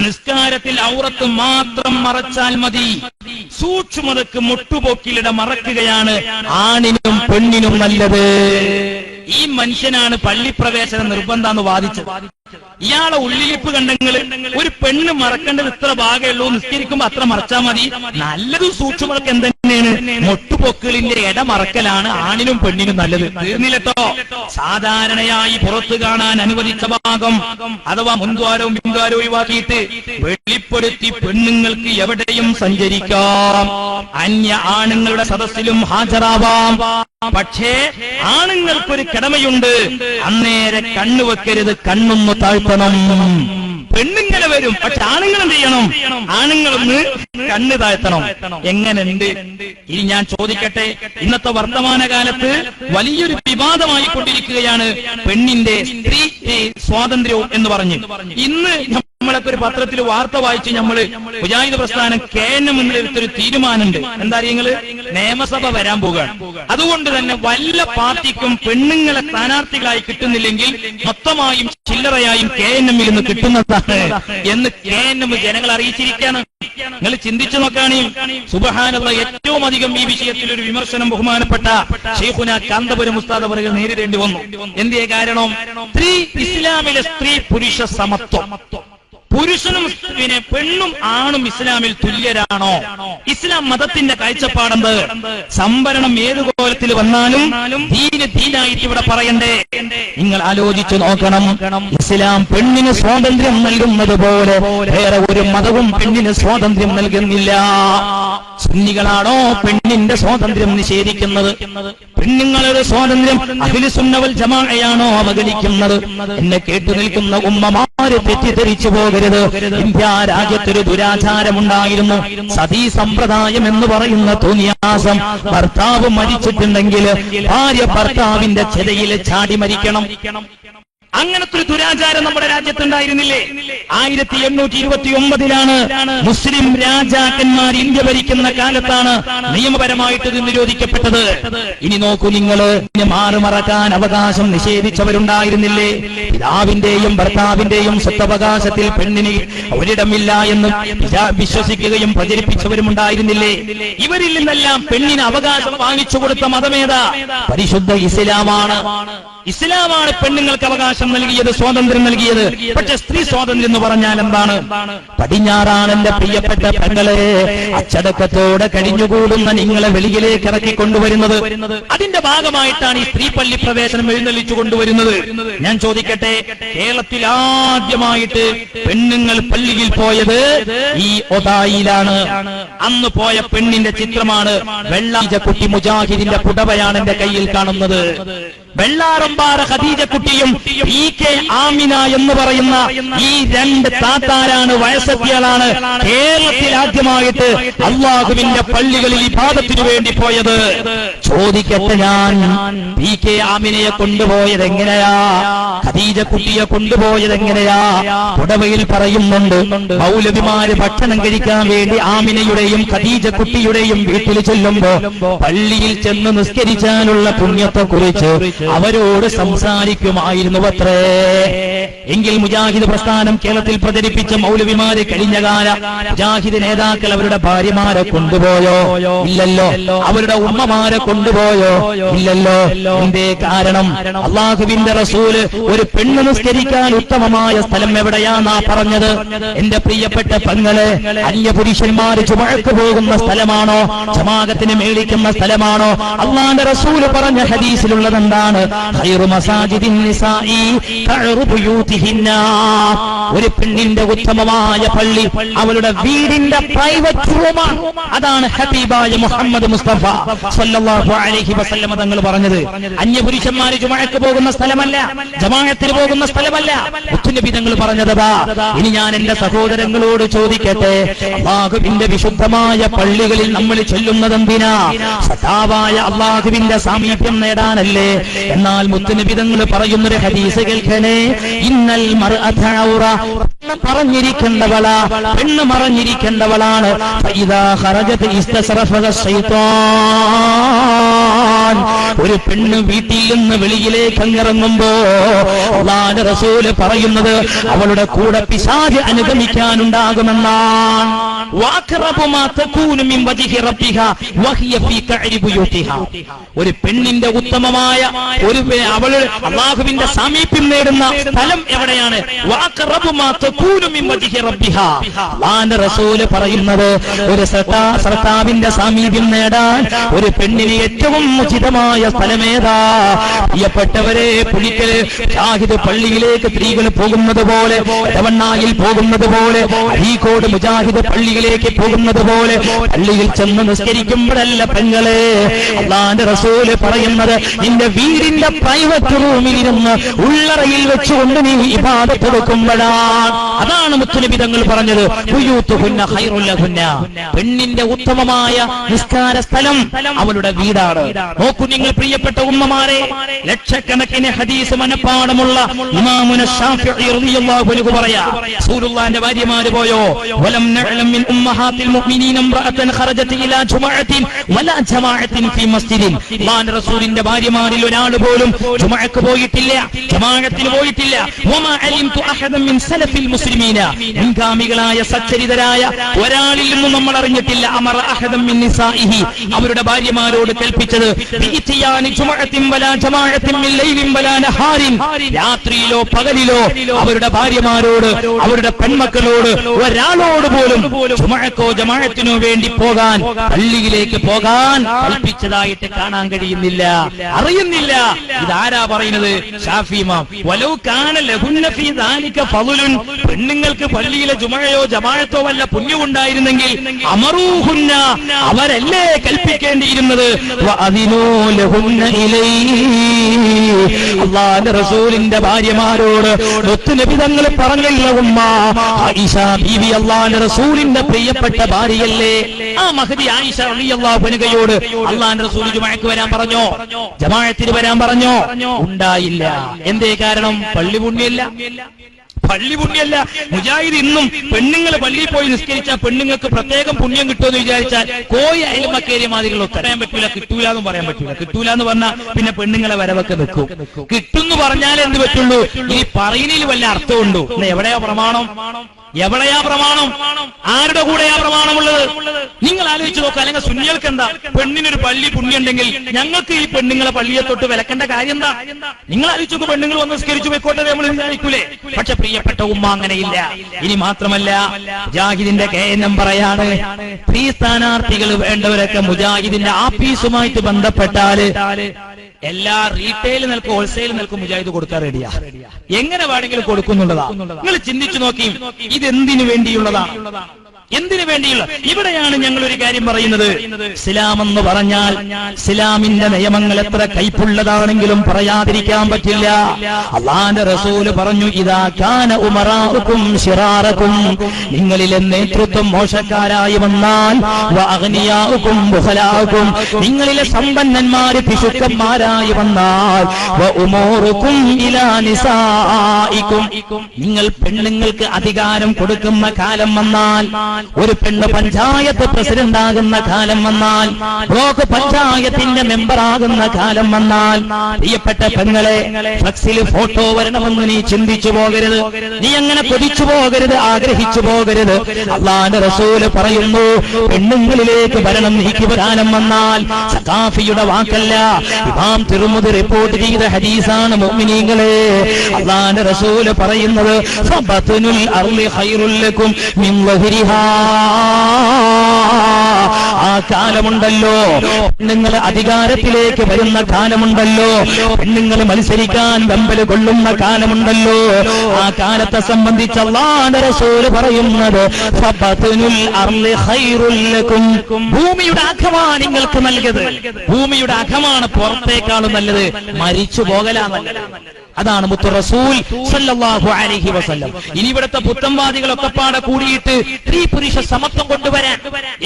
നിസ്കാരത്തിൽ ഔറത്ത് മാത്രം മറച്ചാൽ മതി. സൂക്ഷ്മതക്ക് മുട്ടുപോക്കിലിട മറക്കുകയാണ് ആണിനും പെണ്ണിനും നല്ലത്. ഈ മനുഷ്യനാണ് പള്ളിപ്രവേശനം നിർബന്ധമെന്ന് വാദിച്ചത്. ഇയാളെ ഉള്ളിലിപ്പ് കണ്ടെങ്കിൽ ഒരു പെണ്ണ് മറക്കേണ്ടത് ഇത്ര ഭാഗമേ ഉള്ളൂ, നിസ്കരിക്കുമ്പോ അത്ര മറച്ചാൽ മതി. നല്ലത് സൂക്ഷ്മതക്ക് എന്തെന്നെയാണ്? മുട്ടുപൊക്കിളിന്റെ ഇട മറക്കലാണ് ആണിനും പെണ്ണിനും നല്ലത്. തീർന്നില്ലട്ടോ. സാധാരണയായി പുറത്തു കാണാൻ അനുവദിച്ച ഭാഗം അഥവാ മുൻദ്വാരവും പിൻദ്വാരവും ഒഴിവാക്കിയിട്ട് വെളിപ്പെടുത്തി പെണ്ണുങ്ങൾക്ക് എവിടെയും സഞ്ചരിക്കാം, അന്യ ആണുങ്ങളുടെ സദസ്സിലും ഹാജരാവാം. പക്ഷേ ആണുങ്ങൾക്കൊരു കടമയുണ്ട്, അന്നേരെ കണ്ണു വെക്കരുത്, കണ്ണൊന്ന് താഴ്ത്തണം. പെണ്ണുങ്ങളെ വരും, പക്ഷെ ആണുങ്ങൾ എന്ത് ചെയ്യണം? ആണുങ്ങളൊന്ന് കണ്ണ് താഴ്ത്തണം. എങ്ങനെയുണ്ട്? ഇനി ഞാൻ ചോദിക്കട്ടെ, ഇന്നത്തെ വർത്തമാനകാലത്ത് വലിയൊരു വിവാദമായി കൊണ്ടിരിക്കുകയാണ് പെണ്ണിന്റെ സ്ത്രീ സ്വാതന്ത്ര്യവും എന്ന് പറഞ്ഞ്. ഇന്ന് നമ്മളൊക്കെ ഒരു പത്രത്തിൽ വാർത്ത വായിച്ച് നമ്മള് മുജാഹിദ് പ്രസ്ഥാനം KNM എടുത്തൊരു തീരുമാനമുണ്ട്. എന്താ നിങ്ങള്? നിയമസഭ വരാൻ പോകുകയാണ്. അതുകൊണ്ട് തന്നെ വല്ല പാർട്ടിക്കും പെണ്ണുങ്ങളെ സ്ഥാനാർത്ഥികളായി കിട്ടുന്നില്ലെങ്കിൽ മൊത്തമായും ചില്ലറയായും KNM-ൽ നിന്ന് കിട്ടുന്നതാണ് എന്ന് KNM ജനങ്ങൾ അറിയിച്ചിരിക്കുകയാണ്. നിങ്ങൾ ചിന്തിച്ചു നോക്കാണീ. സുബ്ഹാനല്ലാഹ്, ഏറ്റവും അധികം ഈ വിഷയത്തിൽ ഒരു വിമർശനം ബഹുമാനപ്പെട്ട ശൈഖുന കാന്തപുരം ഉസ്താദ് അവர்கள் നേരിടേണ്ടി വന്നു. എന്തേ കാരണം? ഇസ്ലാമിലെ സ്ത്രീ പുരുഷ സമത്വം. പുരുഷനും പെണ്ണും ആണും ഇസ്ലാമിൽ തുല്യരാണോ? ഇസ്ലാം മതത്തിന്റെ കാഴ്ചപ്പാടെന്ത്? സംവരണം ഏത് കോലത്തിൽ വന്നാലും ദീനായിട്ട് ഇവിടെ പറയണ്ടേ? നിങ്ങൾ ആലോചിച്ചു നോക്കണം. ഇസ്ലാം പെണ്ണിന് സ്വാതന്ത്ര്യം നൽകുന്നത് പോലെ വേറെ ഒരു മതവും പെണ്ണിന് സ്വാതന്ത്ര്യം നൽകുന്നില്ല. സുന്നികളാണോ പെണ്ണിന്റെ സ്വാതന്ത്ര്യം നിഷേധിക്കുന്നത്? പെണ്ണുങ്ങളുടെ സ്വാതന്ത്ര്യം അഹ്ലു സുന്ന വൽ ജമാഅയാണോ അവഗണിക്കുന്നത്? എന്നെ കേട്ടു നിൽക്കുന്ന ഉമ്മമാര് തെറ്റിദ്ധരിച്ചു പോകരുത്. ഇന്ത്യ രാജ്യത്തൊരു ദുരാചാരമുണ്ടായിരുന്നു, സതീ സമ്പ്രദായം എന്ന് പറയുന്ന തോന്നിയാസം. ഭർത്താവ് മരിച്ചിട്ടുണ്ടെങ്കിൽ ഭാര്യ ഭർത്താവിന്റെ ചെതയിൽ ചാടി മരിക്കണം. അങ്ങനത്തെ ഒരു ദുരാചാരം നമ്മുടെ രാജ്യത്തുണ്ടായിരുന്നില്ലേ? 1829-ലാണ് മുസ്ലിം രാജാക്കന്മാർ ഇന്ത്യ ഭരിക്കുന്ന കാലത്താണ് നിയമപരമായിട്ട് ഇത് നിരോധിക്കപ്പെട്ടത്. ഇനി നോക്കൂ നിങ്ങള്, മാറുമറക്കാൻ അവകാശം നിഷേധിച്ചവരുണ്ടായിരുന്നില്ലേ? പിതാവിന്റെയും ഭർത്താവിന്റെയും സ്വത്തവകാശത്തിൽ പെണ്ണിന് ഒരിടമില്ല എന്ന് വിശ്വസിക്കുകയും പ്രചരിപ്പിച്ചവരുമുണ്ടായിരുന്നില്ലേ? ഇവരിൽ നിന്നെല്ലാം പെണ്ണിന് അവകാശം വാങ്ങിച്ചു കൊടുത്ത മതമേതാ? പരിശുദ്ധ ഇസ്ലാമാണ്. ഇസ്ലാമാണ് പെണ്ണുങ്ങൾക്ക് അവകാശം നൽകിയത്, സ്വാതന്ത്ര്യം നൽകിയത്. പക്ഷെ സ്ത്രീ സ്വാതന്ത്ര്യം എന്ന് പറഞ്ഞാൽ എന്താണ്? പടിഞ്ഞാറാണ് എന്റെ പ്രിയപ്പെട്ട പെങ്ങളെ അച്ചടക്കത്തോടെ കഴിഞ്ഞുകൂടുന്ന നിങ്ങളെ വെളിയിലേക്ക് ഇറക്കി കൊണ്ടുവരുന്നത്. അതിന്റെ ഭാഗമായിട്ടാണ് ഈ സ്ത്രീ പള്ളി പ്രവേശനം എഴുന്നള്ളിച്ചു കൊണ്ടുവരുന്നത്. ഞാൻ ചോദിക്കട്ടെ, കേരളത്തിൽ ആദ്യമായിട്ട് പെണ്ണുങ്ങൾ പള്ളിയിൽ പോയത് ഈ ഒതായിലാണ്. അന്ന് പോയ പെണ്ണിന്റെ ചിത്രമാണ് വെള്ളാജക്കുട്ടി മുജാഹിദിന്റെ പുടവയാണ് എന്റെ കയ്യിൽ കാണുന്നത്. വെള്ളാറമ്പാറ ഖദീജക്കുട്ടിയും PK ആമിന എന്ന് പറയുന്ന ഈ രണ്ട് താത്താരാണ്, വയസ്സത്തികളാണ് കേരളത്തിൽ ആദ്യമായിട്ട് അള്ളാഹുവിന്റെ പള്ളികളിൽ ഇബാദത്തിനു വേണ്ടി പോയത്. ചോദിക്കട്ടെ, ഞാൻ PK ആമിനയെ കൊണ്ടുപോയത് എങ്ങനെയാ? ഖദീജക്കുട്ടിയെ കൊണ്ടുപോയത് എങ്ങനെയാ? പുടവയിൽ പറയുന്നുണ്ട്, മൗലവിമാര് ഭക്ഷണം കഴിക്കാൻ വേണ്ടി ആമിനയുടെയും ഖദീജക്കുട്ടിയുടെയും വീട്ടിൽ ചെല്ലുമ്പോ പള്ളിയിൽ ചെന്ന് നിസ്കരിച്ചാലുള്ള പുണ്യത്തെ കുറിച്ച് അവരോട് സംസാരിക്കുമായിരുന്നു അത്രേ. എങ്കിൽ മുജാഹിദ് പ്രസ്ഥാനം കേരളത്തിൽ പ്രചരിപ്പിച്ച മൗലവിമാര് കഴിഞ്ഞ കാല മുജാഹിദ് നേതാക്കൾ അവരുടെ ഭാര്യമാരെ കൊണ്ടുപോയോ? ഇല്ലല്ലോ. അവരുടെ ഉമ്മമാരെ കൊണ്ടുപോയോ? ഇല്ലല്ലോ. എന്തേ കാരണം? അള്ളാഹുവിന്റെ റസൂല് ഒരു പെണ്ണ് നിസ്കരിക്കാൻ ഉത്തമമായ സ്ഥലം എവിടെയാന്നാ പറഞ്ഞത്? എന്റെ പ്രിയപ്പെട്ട പെങ്ങളെ, അന്യപുരുഷന്മാര് ജുമുഅക്ക് പോകുന്ന സ്ഥലമാണോ? ജമാഅത്തിന് മേളിക്കുന്ന സ്ഥലമാണോ? അള്ളാഹുവിന്റെ റസൂല് പറഞ്ഞ ഹദീസിലുള്ളത് എന്താണ്? ഖൈറു മസാജിദിൻ നിസാഇ ഖൈറു ബുയൂതിഹിന്ന. ഒരു പെണ്ണിന്റെ ഉത്തമമായ പള്ളി അവളുടെ വീടിന്റെ പ്രൈവറ്റ് റൂമാണ്. അതാണ് ഹബീബായ മുഹമ്മദ് മുസ്തഫ സല്ലല്ലാഹു അലൈഹി വസല്ലം തങ്ങൾ പറഞ്ഞത്. അന്യപുരുഷന്മാര് ജുമുഅക്ക് പോകുന്ന സ്ഥലമല്ല, ജമാഅത്തിന് പോകുന്ന സ്ഥലമല്ല. മുത്തുനബി തങ്ങൾ പറഞ്ഞതാ. ഇനി ഞാൻ എന്റെ സഹോദരങ്ങളോട് ചോദിക്കട്ടെ, അല്ലാഹുവിന്റെ വിശുദ്ധമായ പള്ളികളിൽ നമ്മൾ ചെല്ലുന്നത് എന്തിനാ? സദാവായ അല്ലാഹുവിന്റെ സാമീപ്യം നേടാനല്ലേ? എന്നാൽ മുത്തുനബി തങ്ങൾ പറയുന്നൊരു ഹദീസ് കേൾക്കണേ. ഇന്നൽ മർഅത ഔറ, പറഞ്ഞിരിക്കേണ്ടവളാ, പെണ്ണ് മറഞ്ഞിരിക്കേണ്ടവളാണ്. ഫഇദാ ഖറജത് ഇസ്തസ്റഫഹ ശൈത്താൻ. ഒരു പെണ്ണ് വീട്ടിൽ നിന്ന് വെളിയിലേക്ക് അങ്ങിറങ്ങുമ്പോ അല്ലാഹുവിന്റെ റസൂല് പറയുന്നത് അവളുടെ കൂടെ പിശാച് അനുഗമിക്കാനുണ്ടാകുമെന്നാണ്. ഒരു പെണ്ണിന്റെ ഉത്തമമായ ഒരു അവള് അല്ലാഹുവിന്റെ സാമീപ്യം നേടുന്ന സ്ഥലം എവിടെയാണ്? അല്ലാഹുവിന്റെ റസൂല് പറയുന്നത് ഒരു സർത്താവിന്റെ സാമീപ്യം നേടാൻ ഒരു പെണ്ണിന് ഏറ്റവും ഉചിതമായ സ്ഥലമേതാ? പ്രിയപ്പെട്ടവരെ, പുലിക്കല് ഷാഹിദ് പള്ളിയിലേക്ക് സ്ത്രീകൾ പോകുന്നത് പോലെ, എടവണ്ണായിൽ പോകുന്നത് പോലെ, അരീക്കോട് മുജാഹിദ് പള്ളിയിലേക്ക് പോകുന്നത് പോലെ പള്ളിയിൽ ചെന്ന് നിസ്കരിക്കുമ്പോഴല്ല പെങ്ങളെ. അല്ലാഹുവിന്റെ റസൂല് പറയുന്നത് നിന്റെ വീടിന്റെ പ്രൈവറ്റ് റൂമിൽ ഇരുന്ന് ഉള്ളറയിൽ വെച്ചുകൊണ്ട് നീ ഇബാദത്ത് എടുക്കുമ്പോഴാണ്. അതാണ് മുത്തുനബി തങ്ങൾ പറഞ്ഞത്. ബുയൂതുഹുന്ന ഖൈറുൽ ലഹുന്ന. പെണ്ണിന്റെ ഉത്തമമായ നിസ്കാര സ്ഥലം അവളുടെ വീടാണ്. നോക്കൂ നിങ്ങൾ പ്രിയപ്പെട്ട ഉമ്മമാരെ, ലക്ഷക്കണക്കിന് ഹദീസ് മനപ്പാടമുള്ള ഇമാമുന ശാഫിഈ റളിയല്ലാഹു അൻഹു പറയാ, റസൂലുള്ളാഹിന്റെ ഭാര്യമാര് പോയോ? വലം നഅലം മിൻ ഉമ്മഹാത്തിൽ മുഅ്മിനീന ഇംറഅതൻ ഖറജത് ഇലാ ജുമുഅത്തിൻ വലാ ജമാഅത്തിൻ ഫീ മസ്ജിദിൻ. അല്ലാഹുവിന്റെ റസൂലിന്റെ ഭാര്യമാരിൽ ഒരാൾ പോലും ജുമുഅക്ക് പോയിട്ടില്ല, ജമാഅത്തിന് പോയിട്ടില്ല. വമാ അലിംതു അഹദൻ മിൻ സലഫിൽ മുസ്ലിമീന. മുൻഗാമികളായ സച്ചരിതരായ ഒരാളിൽ നിന്നും നമ്മൾ അറിഞ്ഞിട്ടില്ല. അമറ അഹദൻ മിൻ നിസാഇഹി, അവരുടെ ഭാര്യമാരോട് കൽപ്പിച്ചത് ബിഇതിയാനി ജുമുഅത്തിൻ വലാ ജമാഅത്തിൻ മിൻ ലൈലിൻ വലാ നഹാരിൻ. രാത്രിയിലോ പകലിലോ അവരുടെ ഭാര്യമാരോട്, അവരുടെ പെൺമക്കളോട്, ഒരാളോട് പോലും ജുമുഅക്കോ ജമാഅത്തിനോ വേണ്ടി പോകാൻ, പള്ളിയിലേക്ക് പോകാൻ കൽപ്പിച്ചതായിട്ട് കാണാൻ കഴിയുന്നില്ല, അറിയുന്നില്ല. ഇതാരാ പറയുന്നത്? ശാഫി ഇമാം. വലൗ കാന ലഹുന്ന ഫീ ദാലിക ഫളുൻ. പെണ്ണുങ്ങൾക്ക് പള്ളിയിലെ ജുമുഅയോ ജമാഅത്തോ വല്ല പുണ്യമുണ്ടായിരുന്നെങ്കിൽ അമറൂഹുന്ന, അവരല്ലേ കൽപ്പിക്കേണ്ടിയിരുന്നത്. വഅദിനൂ ലഹുന്ന ഇലൈഹി. അല്ലാഹുവിന്റെ റസൂലിന്റെ ഭാര്യമാരോട് മുത്തുനബി തങ്ങൾ പറഞ്ഞില്ല ഉമ്മ. ആയിഷ ബീവി അല്ലാഹുവിന്റെ റസൂലിന്റെ പ്രിയപ്പെട്ട ഭാര്യയല്ലേ? ആ മഹദി ആയിഷ റളിയല്ലാഹു അൻഹയോട് അല്ലാഹുവിന്റെ റസൂൽ ജുമുഅക്ക് വരാൻ പറഞ്ഞോ? ജമാഅത്തിന് വരാൻ പറഞ്ഞോ? ഉണ്ടായില്ല. എന്തേ കാരണം? പള്ളി പുണ്യല്ല, പള്ളി പുണ്യല്ല. മുജാഹിദ് ഇന്നും പെണ്ണുങ്ങൾ പള്ളിയിൽ പോയി നിസ്കരിച്ചാൽ പെണ്ണുങ്ങൾക്ക് പ്രത്യേകം പുണ്യം കിട്ടുമെന്ന് വിചാരിച്ചാൽ കോയി അയൽമക്കേരിയ മാതിരികൾ പറയാൻ പറ്റൂല. കിട്ടൂല എന്ന് പറയാൻ പറ്റൂല. കിട്ടൂല എന്ന് പറഞ്ഞാൽ പിന്നെ പെണ്ണുങ്ങളെ വരവൊക്കെ നിൽക്കും. കിട്ടുന്നു പറഞ്ഞാലേ എന്ത് പറ്റുള്ളൂ? ഈ പറയുന്നതിൽ വല്ല അർത്ഥമുണ്ടോ? എവിടെയാ പ്രമാണം? എവിടെയാ പ്രമാണം? ആരുടെ കൂടെയാ പ്രമാണമുള്ളത്? നിങ്ങൾ ആലോചിച്ച് നോക്കുക. അല്ലെങ്കിൽ സുന്നികൾക്ക് എന്താ? പെണ്ണിനൊരു പള്ളി പുണ്യുണ്ടെങ്കിൽ ഞങ്ങൾക്ക് ഈ പെണ്ണുങ്ങളെ പള്ളിയെ തൊട്ട് വിലക്കേണ്ട കാര്യം എന്താ? നിങ്ങൾ ആലോചിച്ച് നോക്കുക. പെണ്ണുങ്ങൾ വന്ന് നിസ്കരിച്ചു പോയിക്കോട്ടെ നമ്മൾ വിചാരിക്കൂലേ? പക്ഷെ പ്രിയപ്പെട്ട ഉമ്മ അങ്ങനെയില്ല. ഇനി മാത്രമല്ല, മുജാഹിദിന്റെ KNM പറയാണ്, സ്ത്രീ സ്ഥാനാർത്ഥികൾ വേണ്ടവരൊക്കെ മുജാഹിദിന്റെ ആഫീസുമായിട്ട് ബന്ധപ്പെട്ടാല് എല്ലാ റീറ്റെയിൽ നിൽക്കും ഹോൾസെയിൽ നിൽക്കും മുജാഹിദ് കൊടുക്കാൻ റെഡിയാ. എങ്ങനെ വേണമെങ്കിലും കൊടുക്കുന്നുള്ളതാ. നിങ്ങൾ ചിന്തിച്ചു നോക്കി, ഇതെന്തിനു വേണ്ടിയുള്ളതാണ്? എന്തിനു വേണ്ടിയുള്ള? ഇവിടെയാണ് ഞങ്ങൾ ഒരു കാര്യം പറയുന്നത്. ഇസ്ലാം എന്ന് പറഞ്ഞാൽ ഇസ്ലാമിന്റെ നിയമങ്ങൾ എത്ര കൈപ്പുള്ളതാണെങ്കിലും പറയാതിരിക്കാൻ പറ്റില്ല. അല്ലാഹുവിന്റെ റസൂല് പറഞ്ഞു, ഇദാ കാന ഉമറാഉകും ശിറാറകും, നിങ്ങളിലെ നേതൃത്വം മോശക്കാരായി വന്നാൽ, വഅഗ്നിയാഉകും ബുഖലാഉകും, നിങ്ങളിലെ സമ്പന്നന്മാര് പിശുക്കന്മാരായി വന്നാൽ, വഉമൂറുകും ഇലാ നിസാഇകും, നിങ്ങൾ പെണ്ണുങ്ങൾക്ക് അധികാരം കൊടുക്കുന്ന കാലം വന്നാൽ, ഒരു പെണ്ണ് പഞ്ചായത്ത് പ്രസിഡന്റ് ആകുന്ന കാലം വന്നാൽ, ബ്ലോക്ക് പഞ്ചായത്തിന്റെ മെമ്പർ ആകുന്ന കാലം വന്നാൽ, പ്രിയപ്പെട്ട പെങ്ങളെ, ഫ്ലക്സിൽ ഫോട്ടോ വരണമെന്ന് നീ ചിന്തിച്ചു പോകരുത്, നീ അങ്ങനെ കൊതിച്ചു പോകരുത്, ആഗ്രഹിച്ചു പോകരുത്. അല്ലാഹുവിന്റെ റസൂല് പറയുന്നു, പെണ്ണുങ്ങളിലേക്ക് വരണം നീക്കി വരാനം വന്നാൽ. സഖാഫിയുടെ വാക്കല്ല, ഇമാം തിർമിദി റിപ്പോർട്ട് ചെയ്ത ഹദീസാണ് മുഅ്മിനീങ്ങളെ. അല്ലാഹുവിന്റെ റസൂല് പറയുന്നത്, ഫബത്നുൽ അർളി ഖൈറുൽ ലക്കും മിൻ വഹരിഹാ. ആ കാലമുണ്ടല്ലോ, പെണ്ണുങ്ങൾ അധികാരത്തിലേക്ക് വരുന്ന കാലമുണ്ടല്ലോ, പെണ്ണുങ്ങൾ മത്സരിക്കാൻ വെമ്പൽ കൊള്ളുന്ന കാലമുണ്ടല്ലോ, ആ കാലത്തെ സംബന്ധിച്ച് അല്ലാഹുവിന്റെ റസൂല് പറയുന്നത്, ഫബത്നുൽ അർളി ഖൈറുൽ ലക്കും. ഭൂമിയുടെ അഖമാണ് നിങ്ങൾക്ക് നൽകിയത്, ഭൂമിയുടെ അഖമാണ് പുറത്തേക്കാളും നല്ലത്, മരിച്ചു പോകലാണ് നല്ലത്. അതാണ് മുത്തു റസൂൽ സല്ലല്ലാഹു അലൈഹി വസല്ലം. ഇനി ഇവിടുത്തെ പുത്തൻവാദികളൊക്കെ പാടെ കൂടിയിട്ട് സ്ത്രീ പുരുഷ സമത്വം കൊണ്ടുവരാൻ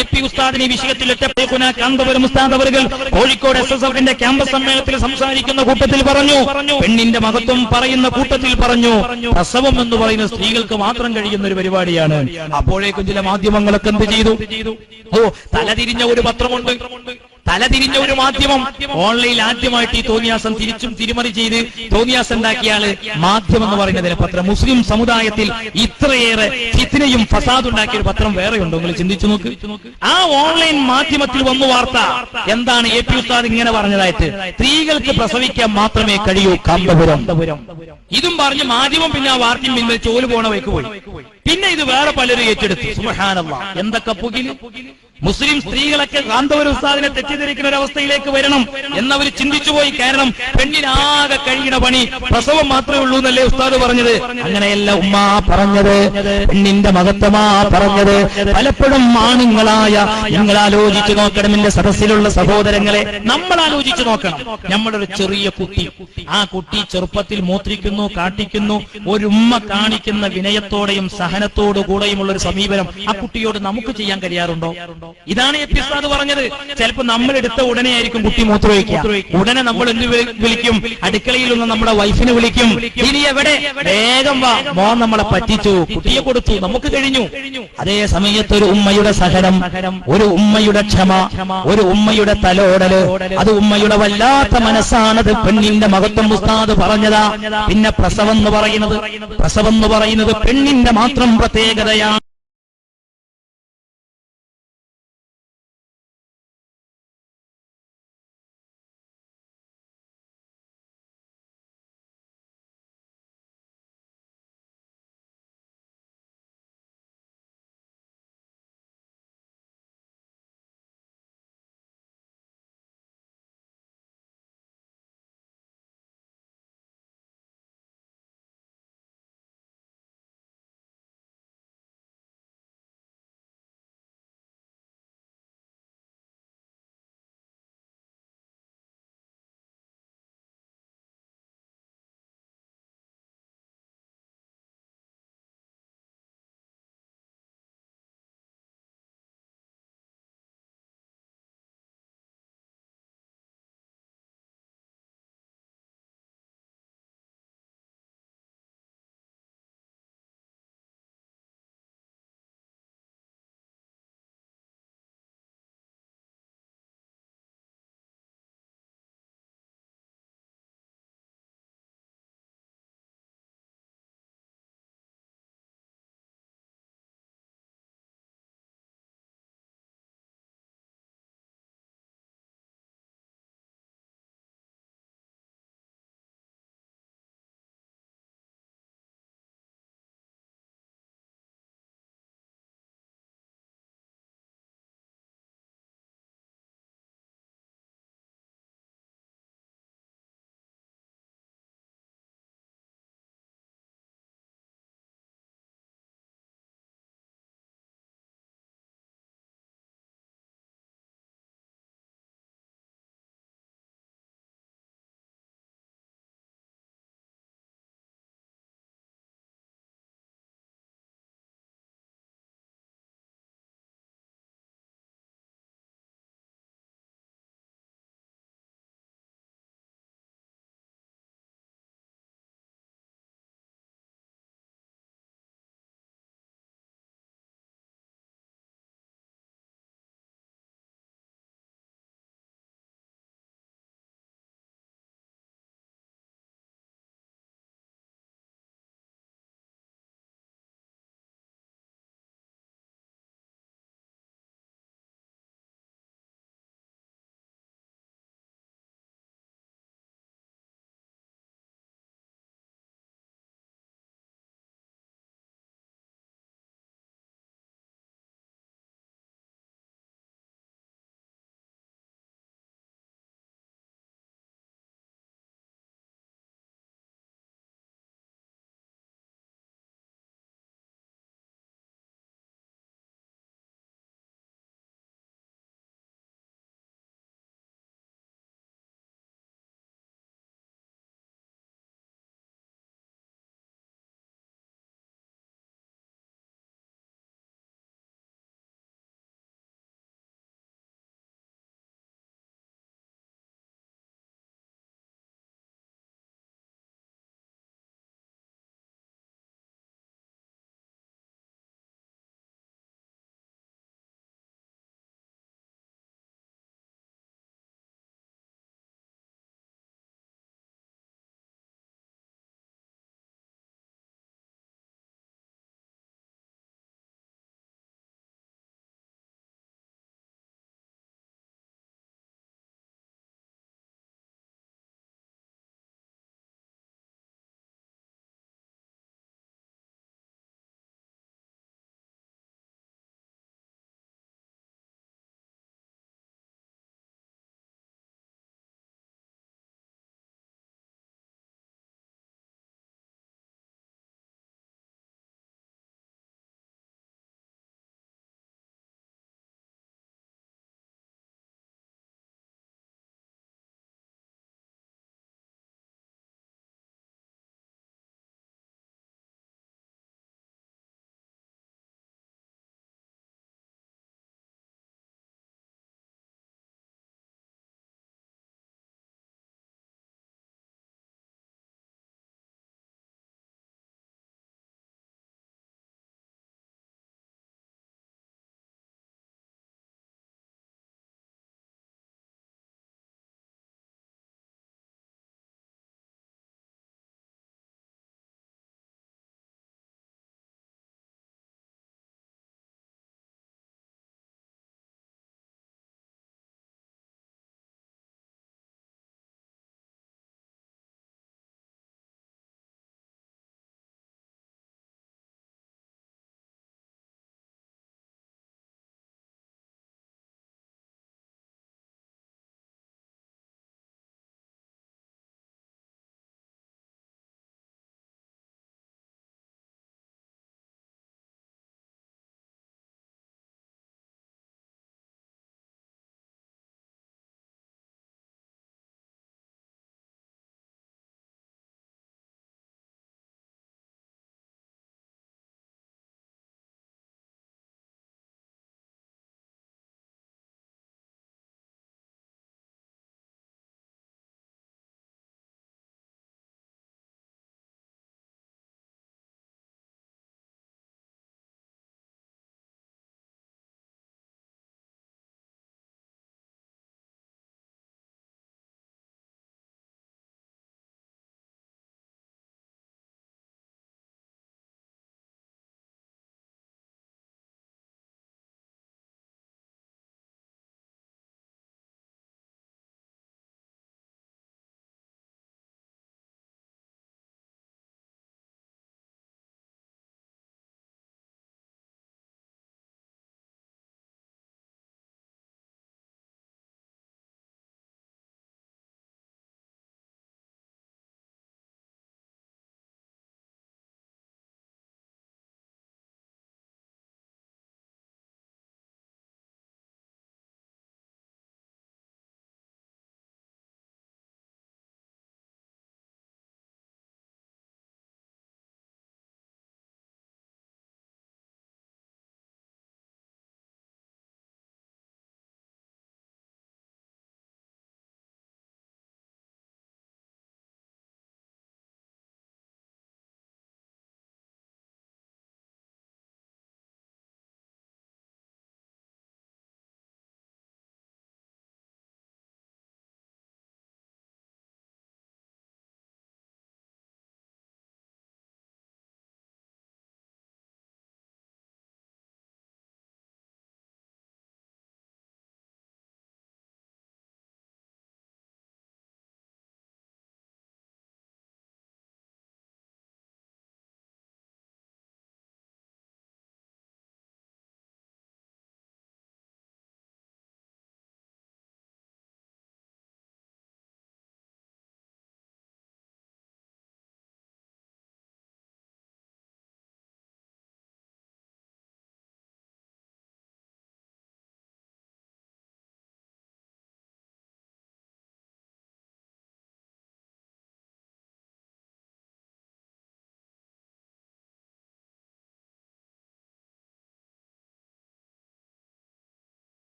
AP ഉസ്താദിന് ഈ വിഷയത്തിൽ കാന്തപുരം ഉസ്താദ് അവர்கள் കോഴിക്കോട് SSFന്റെ ക്യാമ്പസ് സമ്മേളനത്തിൽ സംസാരിക്കുന്ന കൂട്ടത്തിൽ പറഞ്ഞു, പെണ്ണിന്റെ മഹത്വം പറയുന്ന കൂട്ടത്തിൽ പറഞ്ഞു, പ്രസവം എന്ന് പറയുന്ന സ്ത്രീകൾക്ക് മാത്രം കഴിയുന്ന ഒരു പരിപാടിയാണ്. അപ്പോഴേക്കും ചില മാധ്യമങ്ങളൊക്കെ എന്ത് ചെയ്തു? തലതിരിഞ്ഞ ഒരു പത്രമുണ്ട്, തലതിരിഞ്ഞ ഒരു മാധ്യമം, ഓൺലൈനിൽ ആദ്യമായിട്ട് ഈ തോന്നിയാസം തിരിച്ചും തിരിമറി ചെയ്ത് തോന്നിയാസം ഉണ്ടാക്കിയാള് മാധ്യമം എന്ന് പറയുന്നതിന് പത്രം. മുസ്ലിം സമുദായത്തിൽ ഇത്രയേറെ ഫിത്നയും ഫസാദ് ഉണ്ടാക്കിയ ഒരു പത്രം വേറെ ഉണ്ടോ? നിങ്ങൾ ചിന്തിച്ചു നോക്ക്. ആ ഓൺലൈൻ മാധ്യമത്തിൽ വന്നു വാർത്ത എന്താണ്? AP ഉസ്താദ് ഇങ്ങനെ പറഞ്ഞതായിട്ട്, സ്ത്രീകൾക്ക് പ്രസവിക്കാൻ മാത്രമേ കഴിയൂ കാന്തപുരം. ഇതും പറഞ്ഞ് മാധ്യമം പിന്നെ ആ വാർത്തയും പിന്നെ ചോല് പോണ വയ്ക്ക് പോയി. പിന്നെ ഇത് വേറെ പലരും ഏറ്റെടുത്തു. സുബ്ഹാനല്ലാഹ്, എന്തൊക്കെ പുകില്! മുസ്ലിം സ്ത്രീകളൊക്കെ കാന്തപുരം ഉസ്താദിനെ തെറ്റിദ്ധരിക്കുന്ന ഒരു അവസ്ഥയിലേക്ക് വരണം എന്നവർ ചിന്തിച്ചുപോയി. കാരണം പെണ്ണിനാകെ കഴിയുന്ന പണി പ്രസവം മാത്രമേ ഉള്ളൂ എന്നല്ലേ ഉസ്താദ് പറഞ്ഞത്? അങ്ങനെയല്ല ഉമ്മ പറഞ്ഞത്, പെണ്ണിന്റെ മഹത്വമാ പറഞ്ഞത്. പലപ്പോഴും ആണുങ്ങളായ നിങ്ങൾ ആലോചിച്ചു നോക്കണം, എന്റെ സദസ്സിലുള്ള സഹോദരങ്ങളെ, നമ്മൾ ആലോചിച്ചു നോക്കണം. നമ്മുടെ ഒരു ചെറിയ കുട്ടി, ആ കുട്ടി ചെറുപ്പത്തിൽ മൂത്രിക്കുന്നു, കാട്ടിക്കുന്നു, ഒരു ഉമ്മ കാണിക്കുന്ന വിനയത്തോടെയും സഹനത്തോടു കൂടെയുമുള്ള ഒരു സമീപനം ആ കുട്ടിയോട് നമുക്ക് ചെയ്യാൻ കഴിയാറുണ്ടോ? ഇതാണ് AP ഉസ്താദ് പറഞ്ഞത്. ചിലപ്പോ നമ്മൾ എടുത്ത ഉടനെ ആയിരിക്കും കുട്ടി മൂത്രമൊഴിക്കുക. ഉടനെ നമ്മൾ എന്ത് വിളിക്കും? അടുക്കളയിൽ നിന്ന് നമ്മുടെ വൈഫിനെ വിളിക്കും, ഇനി എവിടെ, വേഗം വാ, മോൻ നമ്മളെ പറ്റിച്ചു, കുട്ടിയെ കൊടുത്തു, നമുക്ക് കഴിഞ്ഞു. അതേ സമയത്ത് ഒരു ഉമ്മയുടെ സഹനം, ഒരു ഉമ്മയുടെ ക്ഷമ, ഒരു ഉമ്മയുടെ തലോടല്, അത് ഉമ്മയുടെ വല്ലാത്ത മനസ്സാണത്. പെണ്ണിന്റെ മഹത്വം ഉസ്താദ് പറഞ്ഞതാ. പിന്നെ പ്രസവം എന്ന് പറയുന്നത് പെണ്ണിന്റെ മാത്രം പ്രത്യേകതയാണ്.